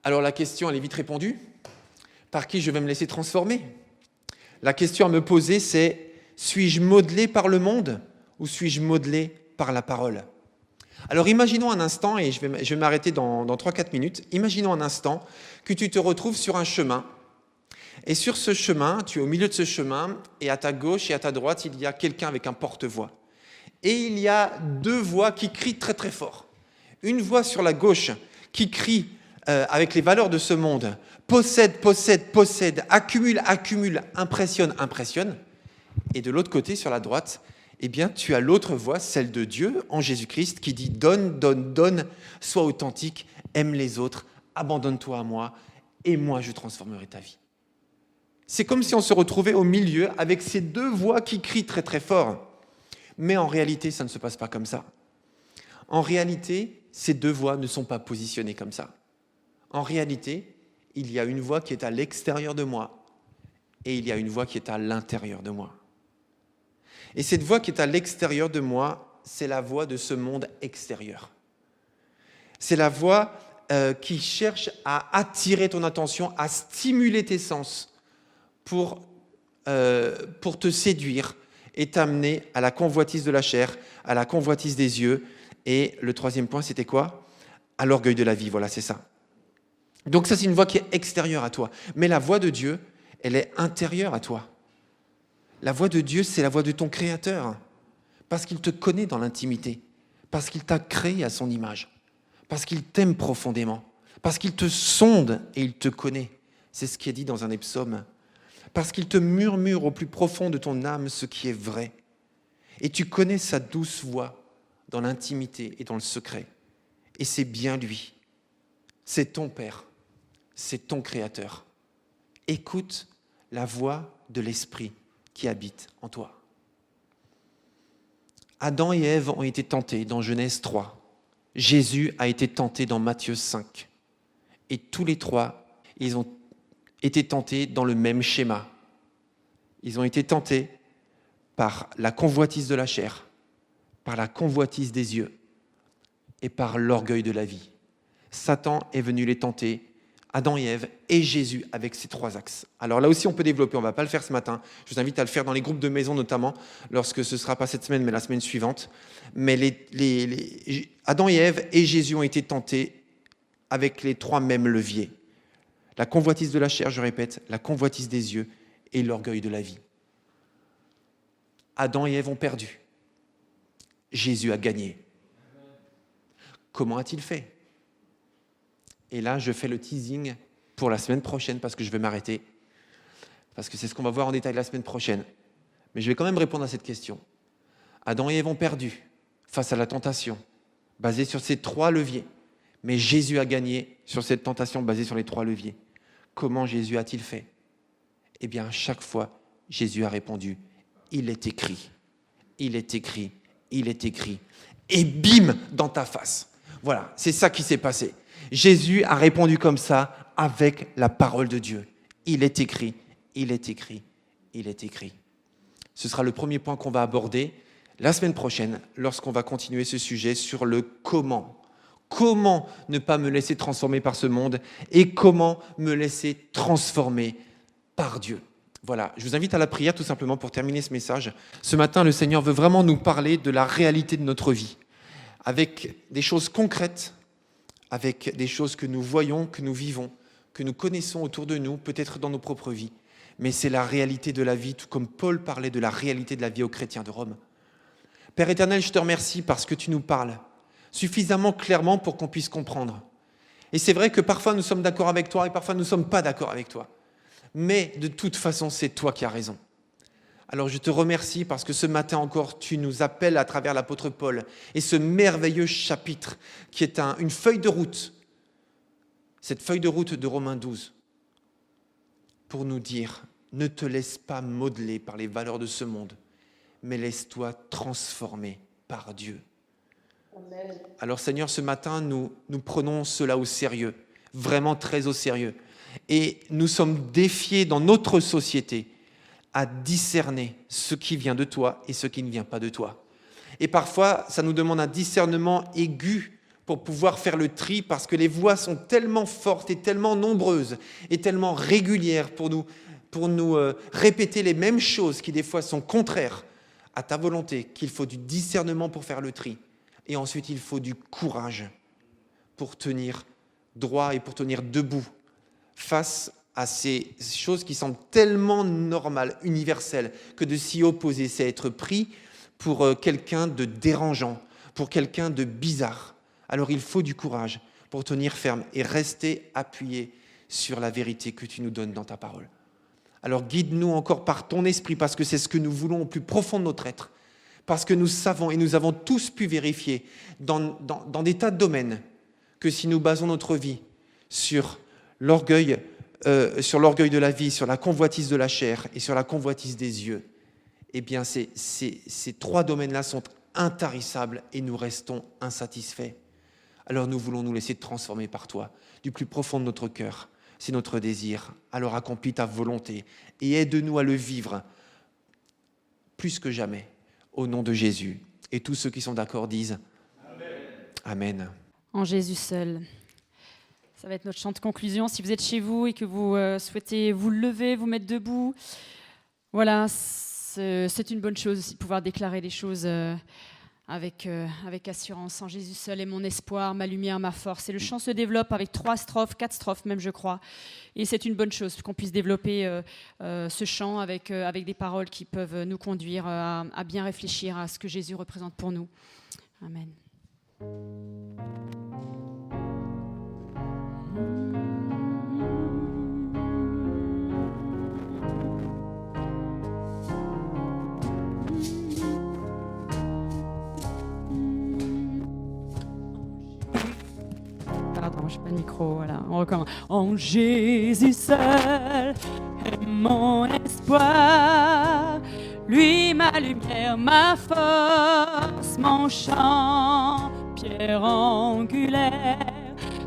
Alors la question, elle est vite répondue. Par qui je vais me laisser transformer? La question à me poser, c'est « suis-je modelé par le monde ou suis-je modelé par la parole ?» Alors imaginons un instant, et je vais m'arrêter dans 3-4 minutes, imaginons un instant que tu te retrouves sur un chemin. Et sur ce chemin, tu es au milieu de ce chemin, et à ta gauche et à ta droite, il y a quelqu'un avec un porte-voix. Et il y a 2 voix qui crient très très fort. Une voix sur la gauche qui crie avec les valeurs de ce monde, possède, possède, possède, accumule, accumule, impressionne, impressionne. Et de l'autre côté, sur la droite, eh bien, tu as l'autre voix, celle de Dieu, en Jésus-Christ, qui dit « donne, donne, donne, sois authentique, aime les autres, abandonne-toi à moi, et moi je transformerai ta vie. » C'est comme si on se retrouvait au milieu avec ces 2 voix qui crient très très fort. Mais en réalité, ça ne se passe pas comme ça. En réalité, ces 2 voix ne sont pas positionnées comme ça. En réalité, il y a une voix qui est à l'extérieur de moi et il y a une voix qui est à l'intérieur de moi. Et cette voix qui est à l'extérieur de moi, c'est la voix de ce monde extérieur. C'est la voix qui cherche à attirer ton attention, à stimuler tes sens pour te séduire et t'amener à la convoitise de la chair, à la convoitise des yeux. Et le troisième point, c'était quoi? À l'orgueil de la vie, voilà, c'est ça. Donc ça, c'est une voix qui est extérieure à toi. Mais la voix de Dieu, elle est intérieure à toi. La voix de Dieu, c'est la voix de ton Créateur. Parce qu'il te connaît dans l'intimité. Parce qu'il t'a créé à son image. Parce qu'il t'aime profondément. Parce qu'il te sonde et il te connaît. C'est ce qui est dit dans un des psaumes. Parce qu'il te murmure au plus profond de ton âme ce qui est vrai. Et tu connais sa douce voix dans l'intimité et dans le secret. Et c'est bien lui. C'est ton Père. C'est ton Créateur. Écoute la voix de l'Esprit qui habite en toi. Adam et Ève ont été tentés dans Genèse 3. Jésus a été tenté dans Matthieu 5. Et tous les trois, ils ont été tentés dans le même schéma. Ils ont été tentés par la convoitise de la chair, par la convoitise des yeux et par l'orgueil de la vie. Satan est venu les tenter, Adam et Ève et Jésus avec ces trois axes. Alors là aussi, on peut développer, on ne va pas le faire ce matin. Je vous invite à le faire dans les groupes de maison notamment, lorsque ce ne sera pas cette semaine, mais la semaine suivante. Mais Adam et Ève et Jésus ont été tentés avec les trois mêmes leviers. La convoitise de la chair, je répète, la convoitise des yeux et l'orgueil de la vie. Adam et Ève ont perdu. Jésus a gagné. Comment a-t-il fait? Et là, je fais le teasing pour la semaine prochaine parce que je vais m'arrêter. Parce que c'est ce qu'on va voir en détail la semaine prochaine. Mais je vais quand même répondre à cette question. Adam et Ève ont perdu face à la tentation, basée sur ces trois leviers. Mais Jésus a gagné sur cette tentation basée sur les trois leviers. Comment Jésus a-t-il fait? Eh bien, à chaque fois, Jésus a répondu, il est écrit, il est écrit, il est écrit. Et bim, dans ta face. Voilà, c'est ça qui s'est passé. Jésus a répondu comme ça avec la parole de Dieu. Il est écrit, il est écrit, il est écrit. Ce sera le premier point qu'on va aborder la semaine prochaine lorsqu'on va continuer ce sujet sur le comment. Comment ne pas me laisser transformer par ce monde et comment me laisser transformer par Dieu. Voilà, je vous invite à la prière tout simplement pour terminer ce message. Ce matin, le Seigneur veut vraiment nous parler de la réalité de notre vie, avec des choses concrètes, avec des choses que nous voyons, que nous vivons, que nous connaissons autour de nous, peut-être dans nos propres vies. Mais c'est la réalité de la vie, tout comme Paul parlait de la réalité de la vie aux chrétiens de Rome. Père éternel, je te remercie parce que tu nous parles suffisamment clairement pour qu'on puisse comprendre. Et c'est vrai que parfois nous sommes d'accord avec toi et parfois nous ne sommes pas d'accord avec toi. Mais de toute façon, c'est toi qui as raison. Alors je te remercie parce que ce matin encore, tu nous appelles à travers l'apôtre Paul et ce merveilleux chapitre qui est une feuille de route, cette feuille de route de Romains 12, pour nous dire, ne te laisse pas modeler par les valeurs de ce monde, mais laisse-toi transformer par Dieu. Amen. Alors Seigneur, ce matin, nous prenons cela au sérieux, vraiment très au sérieux. Et nous sommes défiés dans notre société à discerner ce qui vient de toi et ce qui ne vient pas de toi. Et parfois, ça nous demande un discernement aigu pour pouvoir faire le tri parce que les voix sont tellement fortes et tellement nombreuses et tellement régulières pour nous répéter les mêmes choses qui des fois sont contraires à ta volonté qu'il faut du discernement pour faire le tri. Et ensuite, il faut du courage pour tenir droit et pour tenir debout face à ces choses qui semblent tellement normales, universelles, que de s'y opposer, c'est être pris pour quelqu'un de dérangeant, pour quelqu'un de bizarre. Alors il faut du courage pour tenir ferme et rester appuyé sur la vérité que tu nous donnes dans ta parole. Alors guide-nous encore par ton esprit, parce que c'est ce que nous voulons au plus profond de notre être, parce que nous savons et nous avons tous pu vérifier dans des tas de domaines que si nous basons notre vie sur l'orgueil de la vie, sur la convoitise de la chair et sur la convoitise des yeux, eh bien ces trois domaines-là sont intarissables et nous restons insatisfaits. Alors nous voulons nous laisser transformer par toi, du plus profond de notre cœur. C'est notre désir. Alors accomplis ta volonté et aide-nous à le vivre plus que jamais, au nom de Jésus. Et tous ceux qui sont d'accord disent Amen. Amen. En Jésus seul. Ça va être notre chant de conclusion. Si vous êtes chez vous et que vous souhaitez vous lever, vous mettre debout, voilà, c'est une bonne chose aussi de pouvoir déclarer les choses avec assurance. En Jésus seul est mon espoir, ma lumière, ma force. Et le chant se développe avec 3 strophes, 4 strophes même, je crois. Et c'est une bonne chose qu'on puisse développer ce chant avec des paroles qui peuvent nous conduire à bien réfléchir à ce que Jésus représente pour nous. Amen. Pardon, je n'ai pas le micro, voilà, on recommence. En Jésus seul est mon espoir, lui ma lumière, ma force, mon chant, pierre angulaire,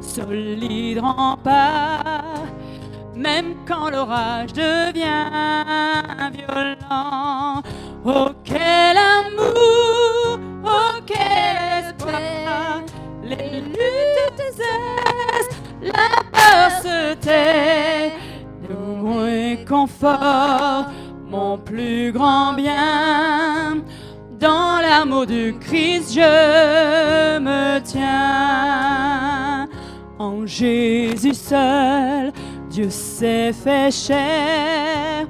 solide rempart, même quand l'orage devient violent. Oh quel amour, oh quel espoir, les luttes cessent, la peur se tait, nous réconfort, mon plus grand bien. Dans l'amour du Christ, je me tiens. En Jésus seul, Dieu s'est fait chair.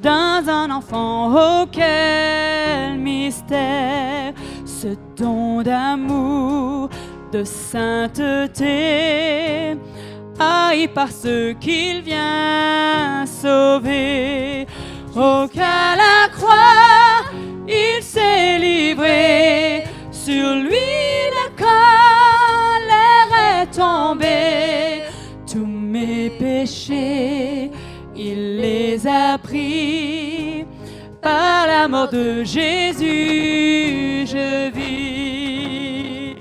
Dans un enfant, oh quel mystère, ce don d'amour, de sainteté, haï par ceux qu'il vient sauver. Oh qu'à la croix, il s'est livré, sur lui la colère est tombée. Tous mes péchés, il les a pris, par la mort de Jésus, je vis.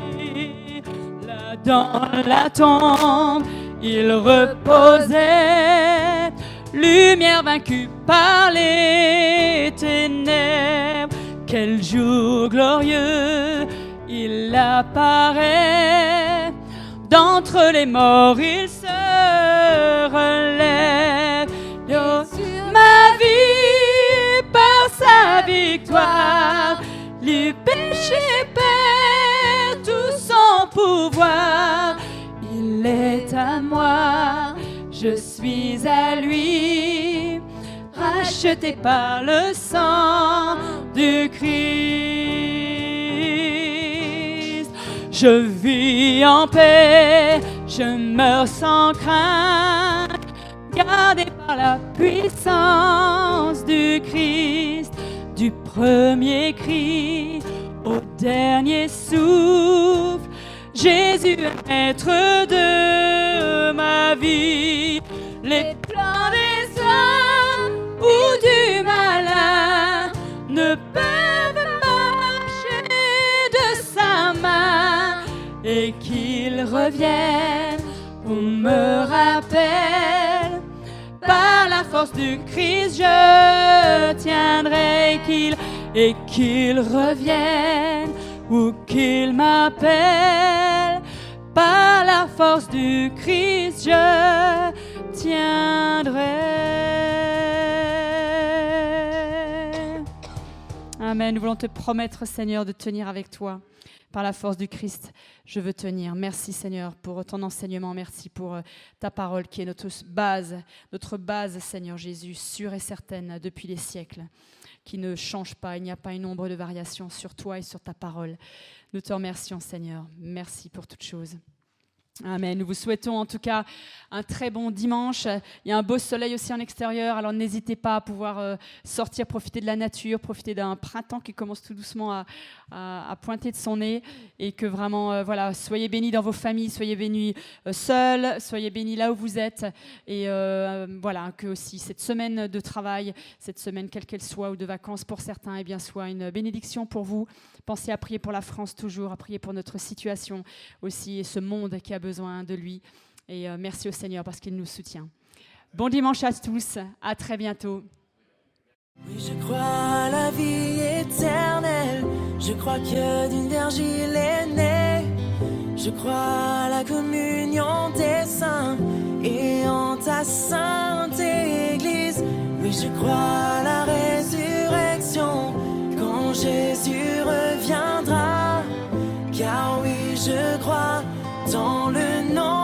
Là dans la tombe, il reposait, lumière vaincue par les ténèbres. Quel jour glorieux, il apparaît, d'entre les morts il se relève. Ma vie par sa victoire, le péché perd tout son pouvoir. Il est à moi, je suis à lui, racheté par le sang du Christ. Je vis en paix, je meurs sans crainte, gardé par la puissance du Christ, du premier cri au dernier souffle. Jésus est maître de ma vie. Les plans des hommes ou du malin ne peuvent marcher de sa main, et qu'il revienne ou me rappelle, par la force du Christ je tiendrai, qu'il revienne ou qu'il m'appelle, par la force du Christ je tiendrai. Amen. Nous voulons te promettre, Seigneur, de tenir avec toi. Par la force du Christ, je veux tenir. Merci Seigneur pour ton enseignement. Merci pour ta parole qui est notre base, Seigneur Jésus, sûre et certaine depuis les siècles, qui ne change pas. Il n'y a pas une ombre de variation sur toi et sur ta parole. Nous te remercions Seigneur. Merci pour toutes choses. Amen. Nous vous souhaitons en tout cas un très bon dimanche. Il y a un beau soleil aussi en extérieur, alors n'hésitez pas à pouvoir sortir, profiter de la nature, profiter d'un printemps qui commence tout doucement à pointer de son nez, et que vraiment, voilà, soyez bénis dans vos familles, soyez bénis seuls, soyez bénis là où vous êtes, et voilà, que aussi cette semaine de travail, cette semaine quelle qu'elle soit, ou de vacances pour certains, eh bien, soit une bénédiction pour vous. Pensez à prier pour la France toujours, à prier pour notre situation aussi, et ce monde qui a besoin de lui. Et merci au Seigneur parce qu'il nous soutient. Bon dimanche à tous, à très bientôt. Oui, je crois à la vie éternelle, je crois que d'une vierge il est né. Je crois à la communion des saints et en ta sainte Église. Oui, je crois à la résurrection quand Jésus reviendra. Car oui, je crois dans le nom